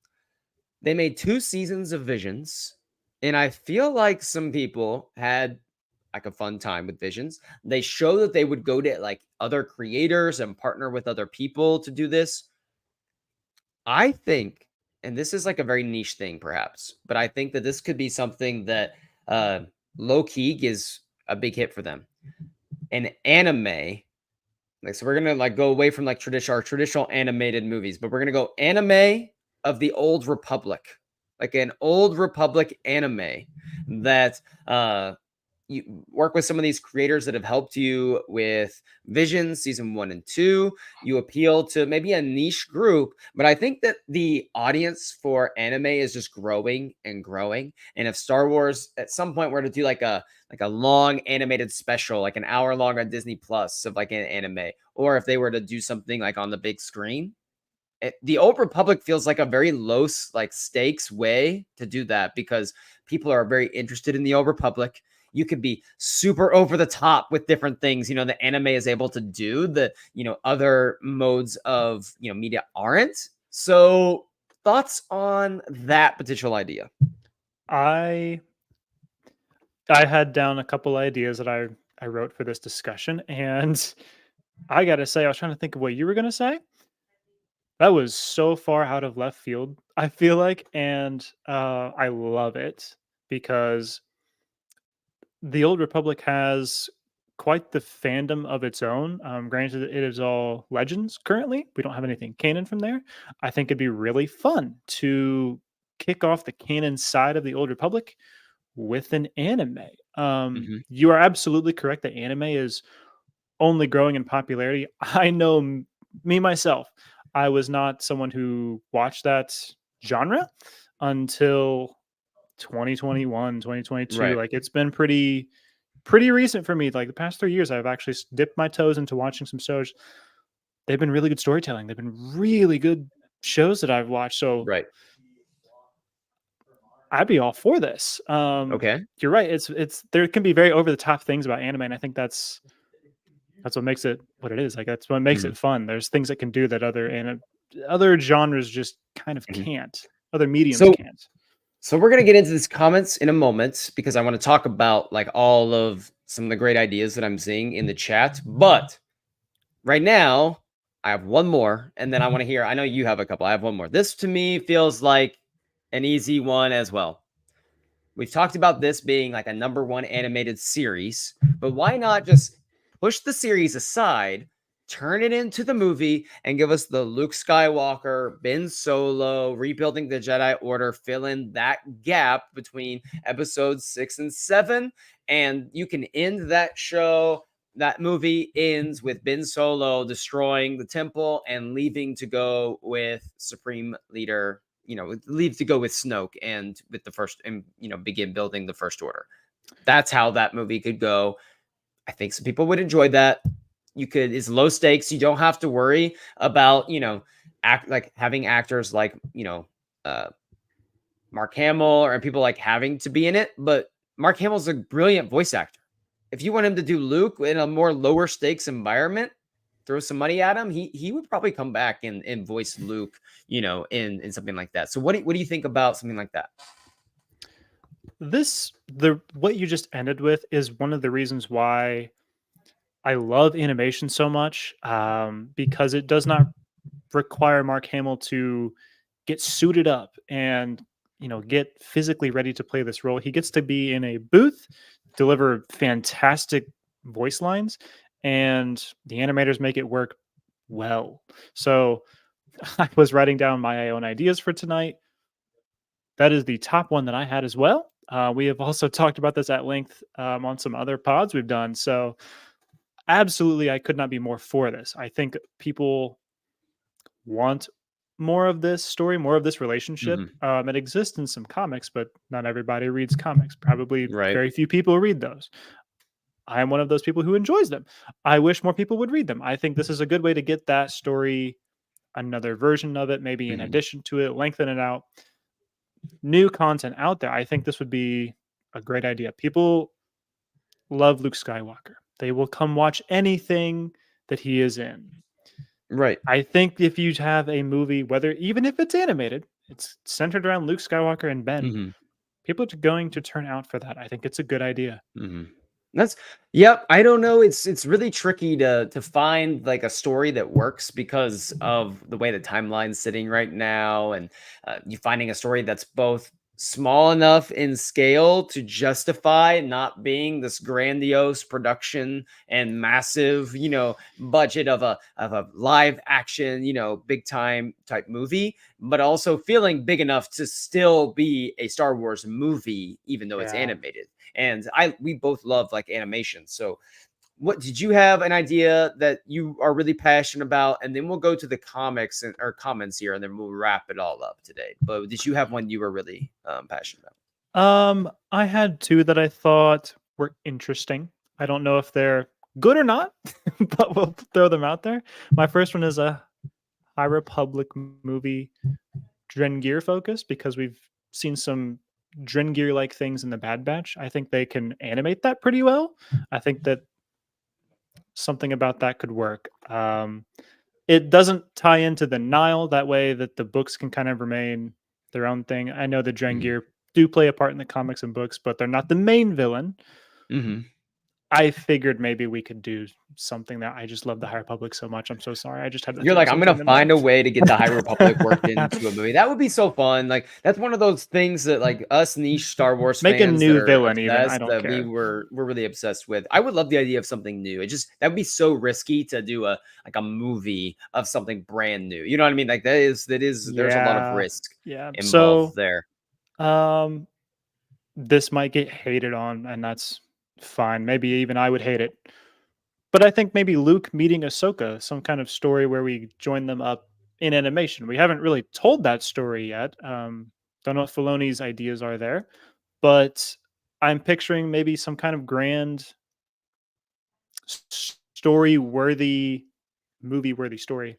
They made 2 seasons of Visions, and I feel like some people had like a fun time with Visions. They show that they would go to like other creators and partner with other people to do this. I think, and this is like a very niche thing perhaps, but I think that this could be something that uh low key is a big hit for them. An anime, like so we're gonna like go away from like traditional animated movies, but we're gonna go anime of the old Republic, like an old Republic anime that you work with some of these creators that have helped you with Vision season 1 and 2. You appeal to maybe a niche group, but I think that the audience for anime is just growing and growing. And if Star Wars at some point were to do like a long animated special, like an hour long on Disney Plus of like an anime, or if they were to do something like on the big screen, the Old Republic feels like a very low like stakes way to do that because people are very interested in the Old Republic. You could be super over the top with different things, the anime is able to do that, other modes of, media aren't. So, thoughts on that potential idea? I I had down a couple ideas that I wrote for this discussion, and I gotta say, I was trying to think of what you were gonna say. That was so far out of left field, I feel like, and I love it because the Old Republic has quite the fandom of its own. Granted, it is all legends currently. We don't have anything canon from there. I think it'd be really fun to kick off the canon side of the Old Republic with an anime. Hmm. You are absolutely correct that anime is only growing in popularity. I know me myself, I was not someone who watched that genre until 2021, 2022. Right. Like it's been pretty recent for me. Like the past 3 years, I've actually dipped my toes into watching some shows. They've been really good storytelling. They've been really good shows that I've watched. So Right. I'd be all for this. Okay. You're right. It's there can be very over the top things about anime, and I think that's what makes it what it is. Like that's what makes Hmm. it fun. There's things that can do that other genres just kind of Hmm. can't. Other mediums So can't. So we're gonna get into these comments in a moment because I want to talk about like all of some of the great ideas that I'm seeing in the chat. But right now, I have one more, and then I want to hear. I know you have a couple. I have one more. This to me feels like an easy one as well. We've talked about this being like a number one animated series, but why not just push the series aside, turn it into the movie, and give us the Luke Skywalker, Ben Solo, rebuilding the Jedi Order, fill in that gap between episodes 6 and 7, and you can end that show. That movie ends with Ben Solo destroying the temple and leaving to go with Supreme Leader, leave to go with Snoke and with the first, and begin building the First Order. That's how that movie could go. I think some people would enjoy that. It's low stakes. You don't have to worry about act like having actors like uh Mark Hamill or people like having to be in it. But Mark Hamill's a brilliant voice actor. If you want him to do Luke in a more lower stakes environment, throw some money at him, he would probably come back and voice Luke, in something like that. So what do you think about something like that? The what you just ended with is one of the reasons why I love animation so much, because it does not require Mark Hamill to get suited up and get physically ready to play this role. He gets to be in a booth, deliver fantastic voice lines, and the animators make it work well. So I was writing down my own ideas for tonight. That is the top one that I had as well. We have also talked about this at length on some other pods we've done. So absolutely, I could not be more for this. I think people want more of this story, more of this relationship. Hmm. It exists in some comics, but not everybody reads comics. Probably Right. very few people read those. I am one of those people who enjoys them. I wish more people would read them. I think this is a good way to get that story, another version of it, maybe in Hmm. addition to it, lengthen it out, new content out there. I think this would be a great idea. People love Luke Skywalker. They will come watch anything that he is in. Right. I think if you have a movie, whether even if it's animated, it's centered around Luke Skywalker and Ben, Hmm. people are going to turn out for that. I think it's a good idea. Hmm. That's Yep. I don't know. It's really tricky to find like a story that works because of the way the timeline's sitting right now, and you finding a story that's both small enough in scale to justify not being this grandiose production and massive, budget of a live action, big time type movie, but also feeling big enough to still be a Star Wars movie, even though it's Yeah. animated. And we both love like animation. So what did you have an idea that you are really passionate about? And then we'll go to the comics or comments here, and then we'll wrap it all up today. But did you have one you were really passionate about? I had two that I thought were interesting. I don't know if they're good or not, but we'll throw them out there. My first one is a High Republic movie, Drengir focus, because we've seen some Drengir like things in the Bad Batch. I think they can animate that pretty well. I think that something about that could work. It doesn't tie into the Nile that way that the books can kind of remain their own thing. I know the Hmm. Drengir do play a part in the comics and books, but they're not the main villain. Hmm. I figured maybe we could do something that I just love the High Republic so much. I'm so sorry. I just had to You're throw like, I'm gonna something in there. find a way to get the High Republic worked into a movie. That would be so fun. Like that's one of those things that like us niche Star Wars Make a fans that new are villain, even. I obsessed, don't that care. we're really obsessed with. I would love the idea of something new. That would be so risky to do a movie of something brand new. You know what I mean? Like that is there's a lot of Yeah. risk Yeah. involved So there. um this might get hated on, and that's fine. Maybe even I would hate it. But I think maybe Luke meeting Ahsoka, some kind of story where we join them up in animation. We haven't really told that story yet. Don't know what Filoni's ideas are there, but I'm picturing maybe some kind of grand story worthy, movie worthy story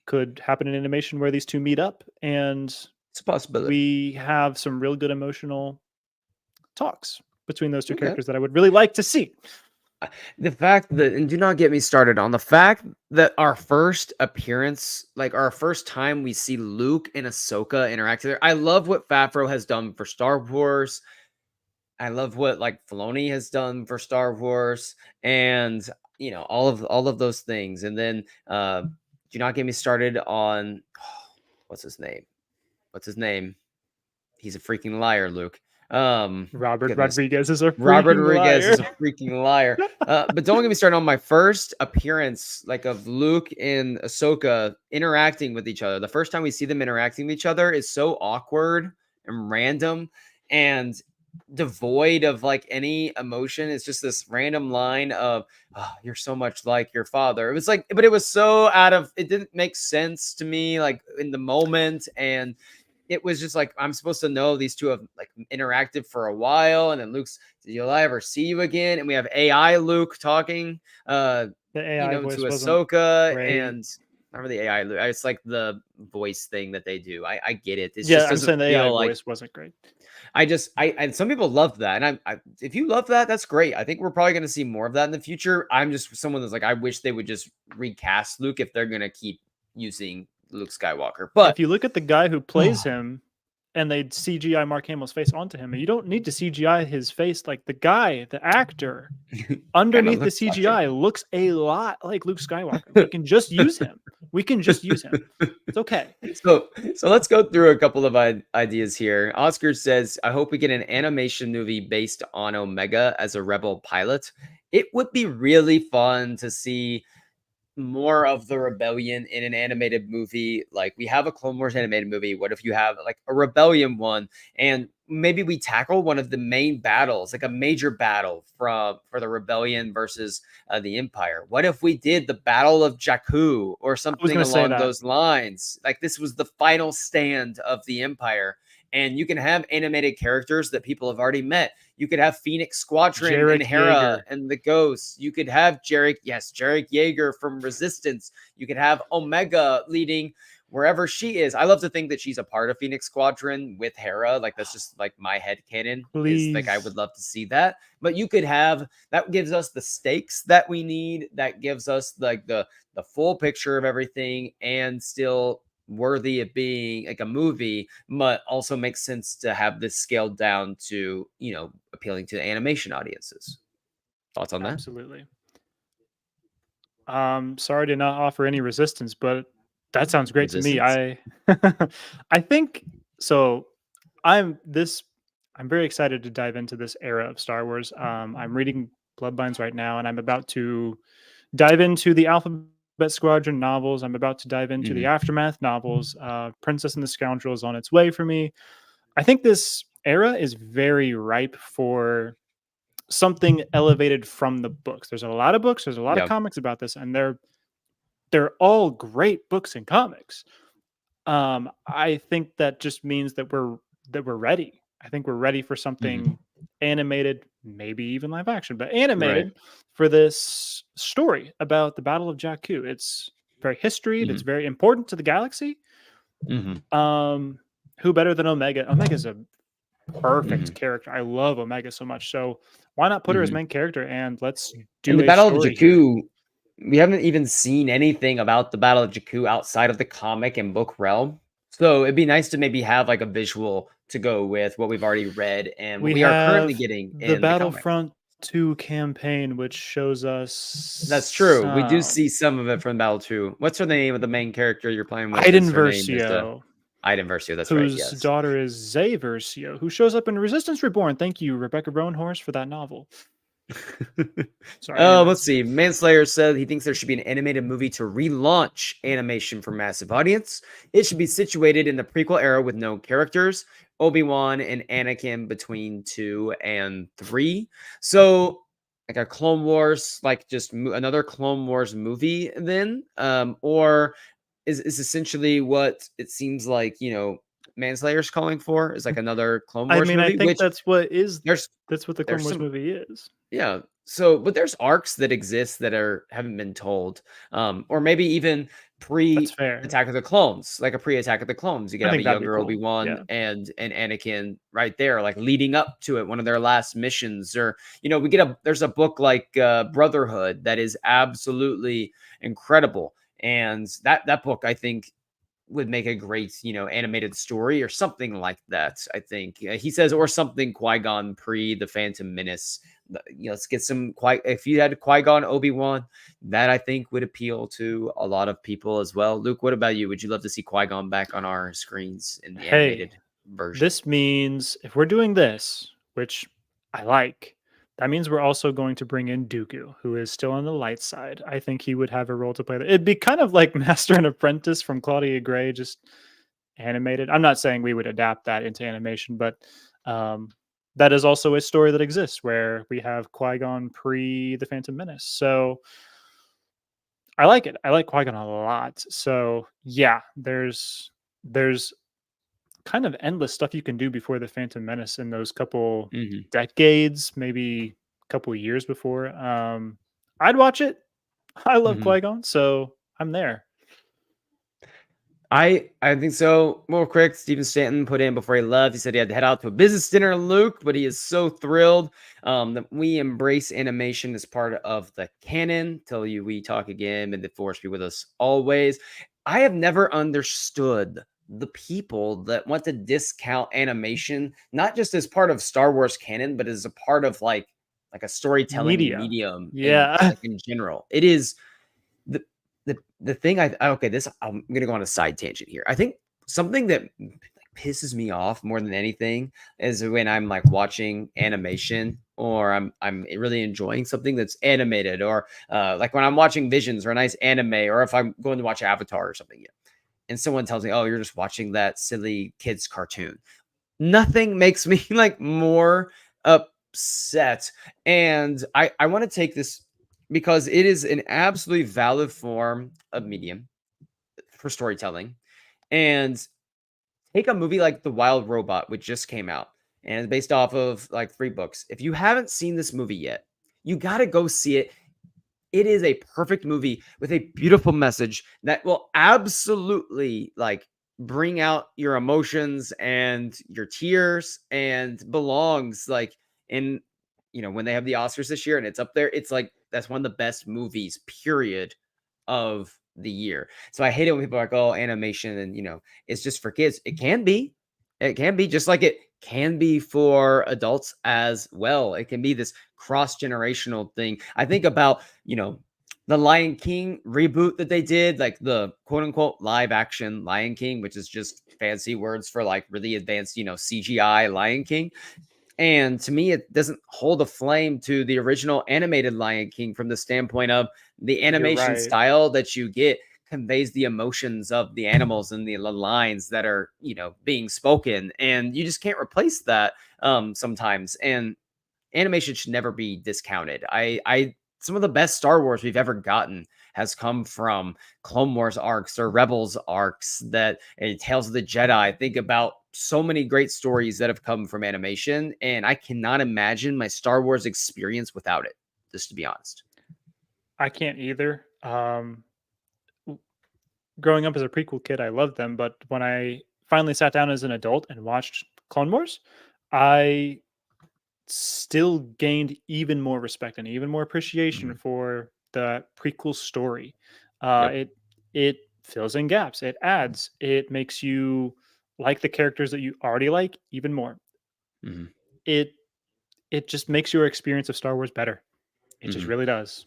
could happen in animation where these two meet up and It's a possibility. we have some real good emotional talks between those two Okay. characters that I would really like to see. The fact that, and do not get me started on the fact that our first appearance, like our first time we see Luke and Ahsoka interact together. I love what Favreau has done for Star Wars. I love what like Filoni has done for Star Wars, and all of those things. And then do not get me started on what's his name? What's his name? He's a freaking liar, Luke. Robert Goodness. Rodriguez is a Robert freaking Rodriguez liar. is a freaking liar. But don't get me started on my first appearance, like of Luke and Ahsoka interacting with each other. The first time we see them interacting with each other is so awkward and random and devoid of like any emotion. It's just this random line of, "Oh, you're so much like your father." It was like, but it was so out of, it didn't make sense to me, like in the moment. And it was just like, I'm supposed to know these two have like interacted for a while, and then Luke's, "Did I ever see you again?" And we have AI Luke talking The AI to voice wasn't Ahsoka, great. and not really AI Luke. It's like the voice thing that they do. I get it. It Yeah, just I'm doesn't saying the AI feel like, voice wasn't great. I and some people love that, and if you love that, that's great. I think we're probably going to see more of that in the future. I'm just someone that's like, I wish they would just recast Luke if they're going to keep using Luke Skywalker. But If you look at the guy who plays him and they CGI Mark Hamill's face onto him, and you don't need to CGI his face. Like the guy, the actor kind of underneath the looks like it. CGI looks a lot like Luke Skywalker. We can just use him. We can just use him. It's okay. So let's go through a couple of ideas here. Oscar says, "I hope we get an animation movie based on Omega as a rebel pilot. It would be really fun to see more of the rebellion in an animated movie. Like we have a Clone Wars animated movie. What if you have like a rebellion one, and maybe we tackle one of the main battles, like a major battle for the rebellion versus the Empire? What if we did the Battle of Jakku or I was something gonna say along that. those lines? Like this was the final stand of the Empire." And you can have animated characters that people have already met. You could have Phoenix Squadron and Jarek Hera Yeager. and the Ghosts. You could have Jarek Yeager from Resistance. You could have Omega leading wherever she is. I love to think that she's a part of Phoenix Squadron with Hera. Like that's just like my head canon is like I Please. would love to see that. But you could have that gives us the stakes that we need. That gives us like the full picture of everything and still worthy of being like a movie, but also makes sense to have this scaled down to, appealing to animation audiences. Thoughts on that? Absolutely. Sorry to not offer any resistance, but that sounds great to me. Resistance? I think so. I'm this. I'm very excited to dive into this era of Star Wars. I'm reading Bloodlines right now, and I'm about to dive into the Alphabet Squadron novels. I'm about to dive into the Mhm. Aftermath novels. Princess and the Scoundrel is on its way for me. I think this era is very ripe for something elevated from the books. There's a lot of books, there's a lot of Yeah. comics about this, and they're all great books and comics. I think that just means that we're ready. I think we're ready for Mhm. something animated, maybe even live action, but Right. animated for this story about the Battle of Jakku. It's very history. It's Mhm. very important to the galaxy. Mhm. Um, who better than Omega? Omega's a perfect Mhm. character. I love Omega so much. So why not put her as Mhm. main character and let's And do the a Battle of story here? Jakku, we haven't even seen anything about the Battle of Jakku outside of the comic and book realm. So it'd be nice to maybe have like a visual to go with what we've already read and what We we are currently have getting the in the comic. Battlefront 2 campaign, which shows us That's true. We do some see some of it from Battle 2. What's her name of the main character you're playing with? Is Iden her name is Versio, Iden Versio. That's right. whose Yes. daughter is Zay Versio, who shows up in Resistance Reborn. Thank you, Rebecca Roanhorse, for that novel. Sorry, Let's anyways. see. Manslayer said he thinks there should be an animated movie to relaunch animation for massive audience. It should be situated in the prequel era with no characters, Obi-Wan and Anakin between 2 and 3. So like a Clone Wars, like just another Clone Wars movie then, or is essentially what it seems like, Manslayer's calling for is like another Clone I Wars mean, I movie, think which there's that's what the Clone there's Wars some movie is. yeah. So, but there's arcs that exist that haven't been told, or maybe even That's pre fair. Attack of the Clones, like a pre Attack of the Clones. You could I have a think that'd be younger Obi cool. Wan Yeah. and Anakin right there, like leading up to it, one of their last missions, or we get there's a book like Brotherhood that is absolutely incredible, and that book I think would make a great, animated story or something like that. I think he says, or something Qui-Gon pre the Phantom Menace. Let's get some if you had Qui-Gon Obi-Wan, that I think would appeal to a lot of people as well. Luke, what about you? Would you love to see Qui-Gon back on our screens in the Hey, animated version? this means if we're doing this, which I like, that means we're also going to bring in Dooku, who is still on the light side. I think he would have a role to play there. It'd be kind of like Master and Apprentice from Claudia Gray, just animated. I'm not saying we would adapt that into animation, but um, that is also a story that exists where we have Qui Gon pre the Phantom Menace. So I like it. I like Qui Gon a lot. So yeah, there's kind of endless stuff you can do before the Phantom Menace in those couple Hmm. decades, maybe a couple years before. I'd watch it. I love Hmm. Qui Gon, so I'm there. I think so. Real quick, Steven Stanton put in before he left. He said he had to head out to a business dinner, Luke, but he is so thrilled that we embrace animation as part of the canon. Till we talk again, and the force be with us always. I have never understood the people that want to discount animation, not just as part of Star Wars canon, but as a part of like a storytelling Media. medium in Yeah. like in general. It is the thing okay, this I'm gonna go on a side tangent here. I think something that pisses me off more than anything is when I'm like watching animation or I'm really enjoying something that's animated or like when I'm watching Visions or a nice anime or if I'm going to watch Avatar or something, and someone tells me, "Oh, you're just watching that silly kids cartoon." Nothing makes me like more upset. And I want to take this because it is an absolutely valid form of medium for storytelling. And take a movie like The Wild Robot, which just came out and is based off of like 3 books. If you haven't seen this movie yet, you got to go see it. It is a perfect movie with a beautiful message that will absolutely like bring out your emotions and your tears and belongs like in when they have the Oscars this year and it's up there, it's like that's one of the best movies period of the year. So I hate it when people are like, oh, animation and it's just for kids. It can be. It can be just like it can be for adults as well. It can be this cross-generational thing. I think about, the Lion King reboot that they did, like the quote unquote live action Lion King, which is just fancy words for like really advanced, CGI Lion King. And to me, it doesn't hold a flame to the original animated Lion King from the standpoint of the You're animation right. style that you get conveys the emotions of the animals and the lines that are, being spoken. And you just can't replace that sometimes. And animation should never be discounted. Some of the best Star Wars we've ever gotten has come from Clone Wars arcs or Rebels arcs that and Tales of the Jedi. Think about so many great stories that have come from animation, and I cannot imagine my Star Wars experience without it, just to be honest. I can't either. W- Growing up as a prequel kid, I loved them, but when I finally sat down as an adult and watched Clone Wars, I still gained even more respect and even more appreciation Mhm. for the prequel story. Yep. It fills in gaps. It adds. It makes you like the characters that you already like even more. Mhm. It it just makes your experience of Star Wars better. It just Mhm. really does.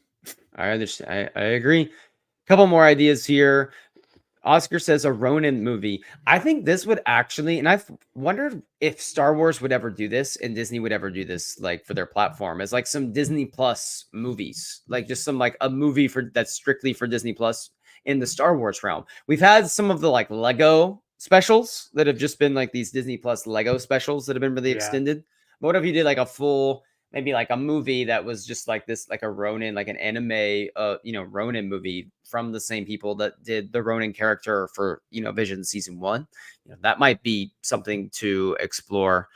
I understand. I agree. Couple more ideas here. Oscar says a Ronin movie. I think this would actually, and I've wondered if Star Wars would ever do this and Disney would ever do this, like for their platform, as like some Disney Plus movies, like just some like a movie for that's strictly for Disney Plus in the Star Wars realm. We've had some of the like Lego specials that have just been like these Disney Plus Lego specials that have been really Yeah. extended. But what if you did like a full? maybe like a movie that was just like this, like a Ronin, like an anime, Ronin movie from the same people that did the Ronin character for, Vision season one. That might be something to explore,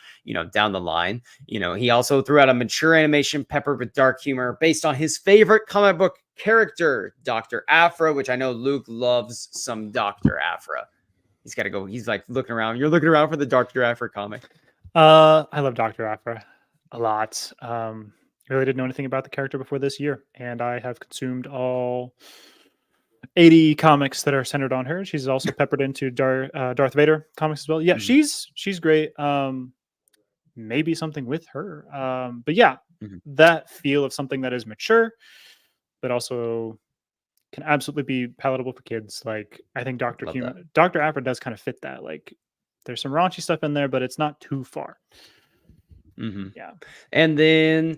down the line. He also threw out a mature animation peppered with dark humor based on his favorite comic book character, Dr. Aphra, which I know Luke loves some Dr. Aphra. He's got to go. He's like looking around. You're looking around for the Dr. Aphra comic. I love Dr. Aphra a lot. Really didn't know anything about the character before this year, and I have consumed all 80 comics that are centered on her. She's also peppered into Darth Vader comics as well. Yeah, Mhm. she's great. Maybe something with her. But yeah, Mhm. that feel of something that is mature, but also can absolutely be palatable for kids. Like I think Love that. Dr. Aphra does kind of fit that. Like there's some raunchy stuff in there, but it's not too far. Hmm. Yeah. And then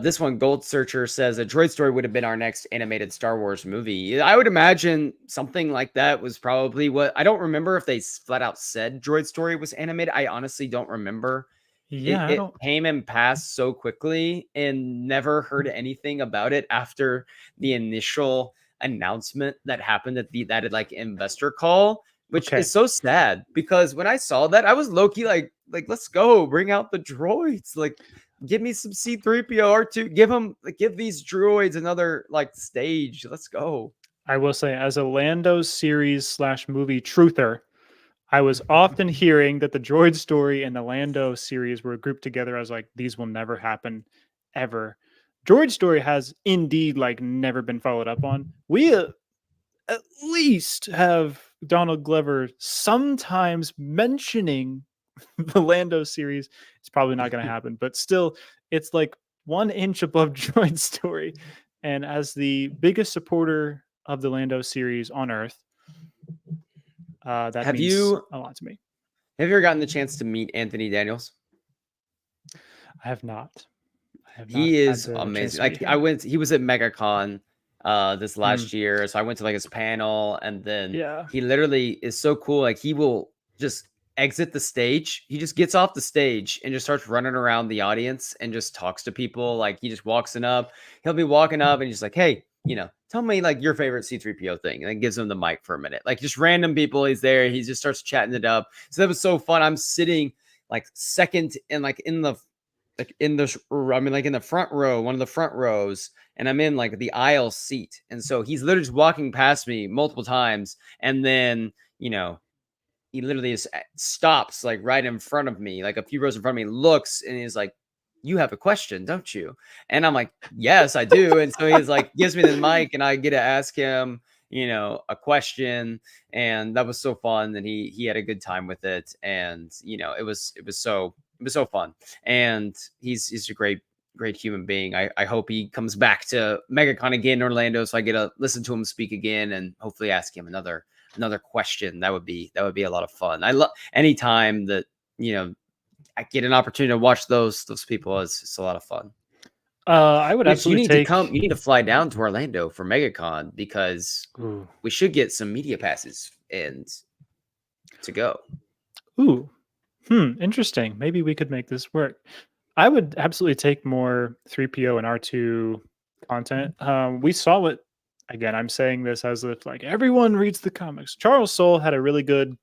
this one, Gold Searcher says a Droid Story would have been our next animated Star Wars movie. I would imagine something like that was probably what. I don't remember if they flat out said Droid Story was animated. I honestly don't remember. It, Yeah, I it don't. came and passed so quickly, and never heard anything about it after the initial announcement that happened at that like investor call, which Okay. is so sad because when I saw that, I was low key like let's go, bring out the droids, like give me some C3PO R2, give these droids another like stage. Let's go. I will say, as a Lando series slash movie truther, I was often hearing that the Droid Story and the Lando series were grouped together as like these will never happen ever. Droid Story has indeed like never been followed up on. We at least have Donald Glover sometimes mentioning the Lando series. It's probably not going to happen, but still, it's like 1 inch above Droid Story. And as the biggest supporter of the Lando series on Earth, that have means you a lot to me. have you ever gotten the chance to meet Anthony Daniels? I have not. I have not He had is the chance amazing. to meet Like him. he was at MegaCon this Mm, last year. So I went to like his panel, and then yeah. he literally is so cool. Like he will just exit the stage. He just gets off the stage and just starts running around the audience and just talks to people. Like he just walks in up. He'll be walking up and he's like, "Hey, tell me like your favorite C3PO thing." And then gives him the mic for a minute. Like just random people. He's there. He just starts chatting it up. So that was so fun. I'm sitting like second and like in the like in the front row, one of the front rows, and I'm in like the aisle seat. And so he's literally just walking past me multiple times. And then, he literally just stops like right in front of me, like a few rows in front of me, looks and he's like, "You have a question, don't you?" And I'm like, "Yes, I do." And so he's like, gives me the mic and I get to ask him, a question. And that was so fun. And he had a good time with it. And, it was so fun. And he's a great human being. I hope he comes back to MegaCon again in Orlando so I get to listen to him speak again and hopefully ask him another question. That would be a lot of fun. I love anytime that I get an opportunity to watch those people. It's a lot of fun. I would Which you absolutely need to take. come. You need to fly down to Orlando for MegaCon because Ooh. we should get some media passes and to go. Ooh. Interesting. Maybe we could make this work. I would absolutely take more 3PO and R2 content. We saw what, again, I'm saying this as if like everyone reads the comics. Charles Soule had a really good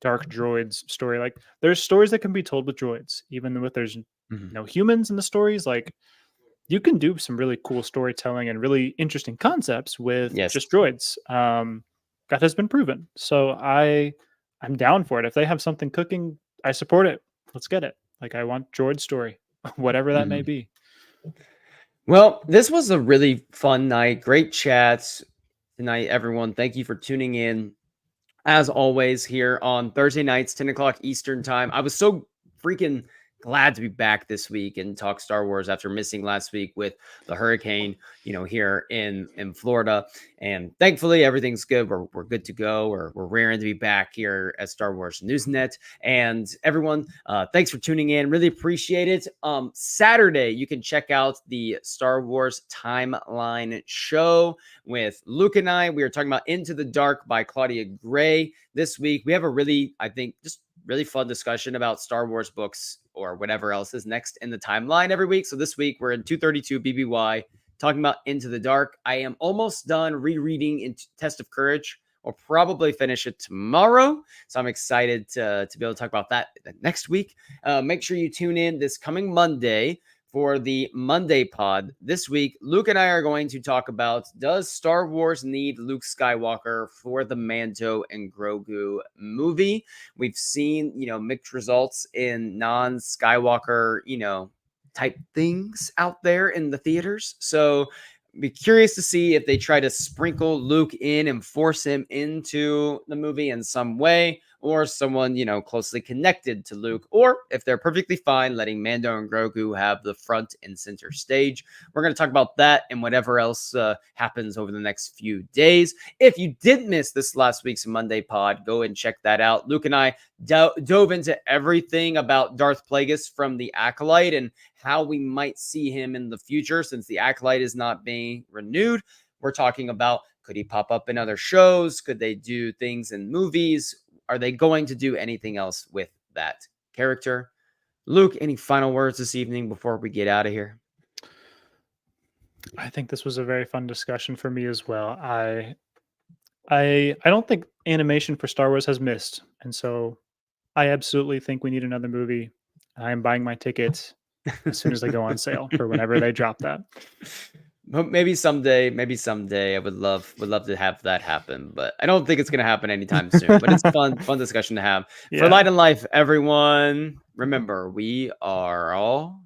Dark Droids story. Like there's stories that can be told with droids, even with there's Mhm. no humans in the stories. Like you can do some really cool storytelling and really interesting concepts with Yes. just droids. That has been proven. So I'm down for it. If they have something cooking, I support it. Let's get it. Like I want droid story, whatever that may Mhm. be. Well, this was a really fun night. Great chats tonight, everyone. Thank you for tuning in. As always, here on Thursday nights, 10 o'clock Eastern time. I was so freaking glad to be back this week and talk Star Wars after missing last week with the hurricane, here in Florida. And thankfully, everything's good. We're good to go. We're raring to be back here at Star Wars Newsnet. And everyone, thanks for tuning in. Really appreciate it. Saturday, you can check out the Star Wars Timeline show with Luke and I. We are talking about Into the Dark by Claudia Gray this week. We have a really, I think, just really fun discussion about Star Wars books or whatever else is next in the timeline every week. So this week we're in 232 BBY talking about Into the Dark. I am almost done rereading into Test of Courage. We'll probably finish it tomorrow. So I'm excited to be able to talk about that next week. Make sure you tune in this coming Monday for the Monday pod. This week, Luke and I are going to talk about, does Star Wars need Luke Skywalker for the Mando and Grogu movie? We've seen, mixed results in non-Skywalker, type things out there in the theaters. So be curious to see if they try to sprinkle Luke in and force him into the movie in some way, or someone, closely connected to Luke, or if they're perfectly fine letting Mando and Grogu have the front and center stage. We're going to talk about that and whatever else happens over the next few days. If you did miss this last week's Monday pod, go and check that out. Luke and I dove into everything about Darth Plagueis from the Acolyte and how we might see him in the future since the Acolyte is not being renewed. We're talking about, could he pop up in other shows? Could they do things in movies? Are they going to do anything else with that character? Luke, any final words this evening before we get out of here? I think this was a very fun discussion for me as well. I don't think animation for Star Wars has missed, and so I absolutely think we need another movie. I am buying my tickets as soon as they go on sale for whenever they drop that. Maybe someday I would love to have that happen, but I don't think it's going to happen anytime soon. But it's fun discussion to have. For Light and Life, everyone, remember, we are all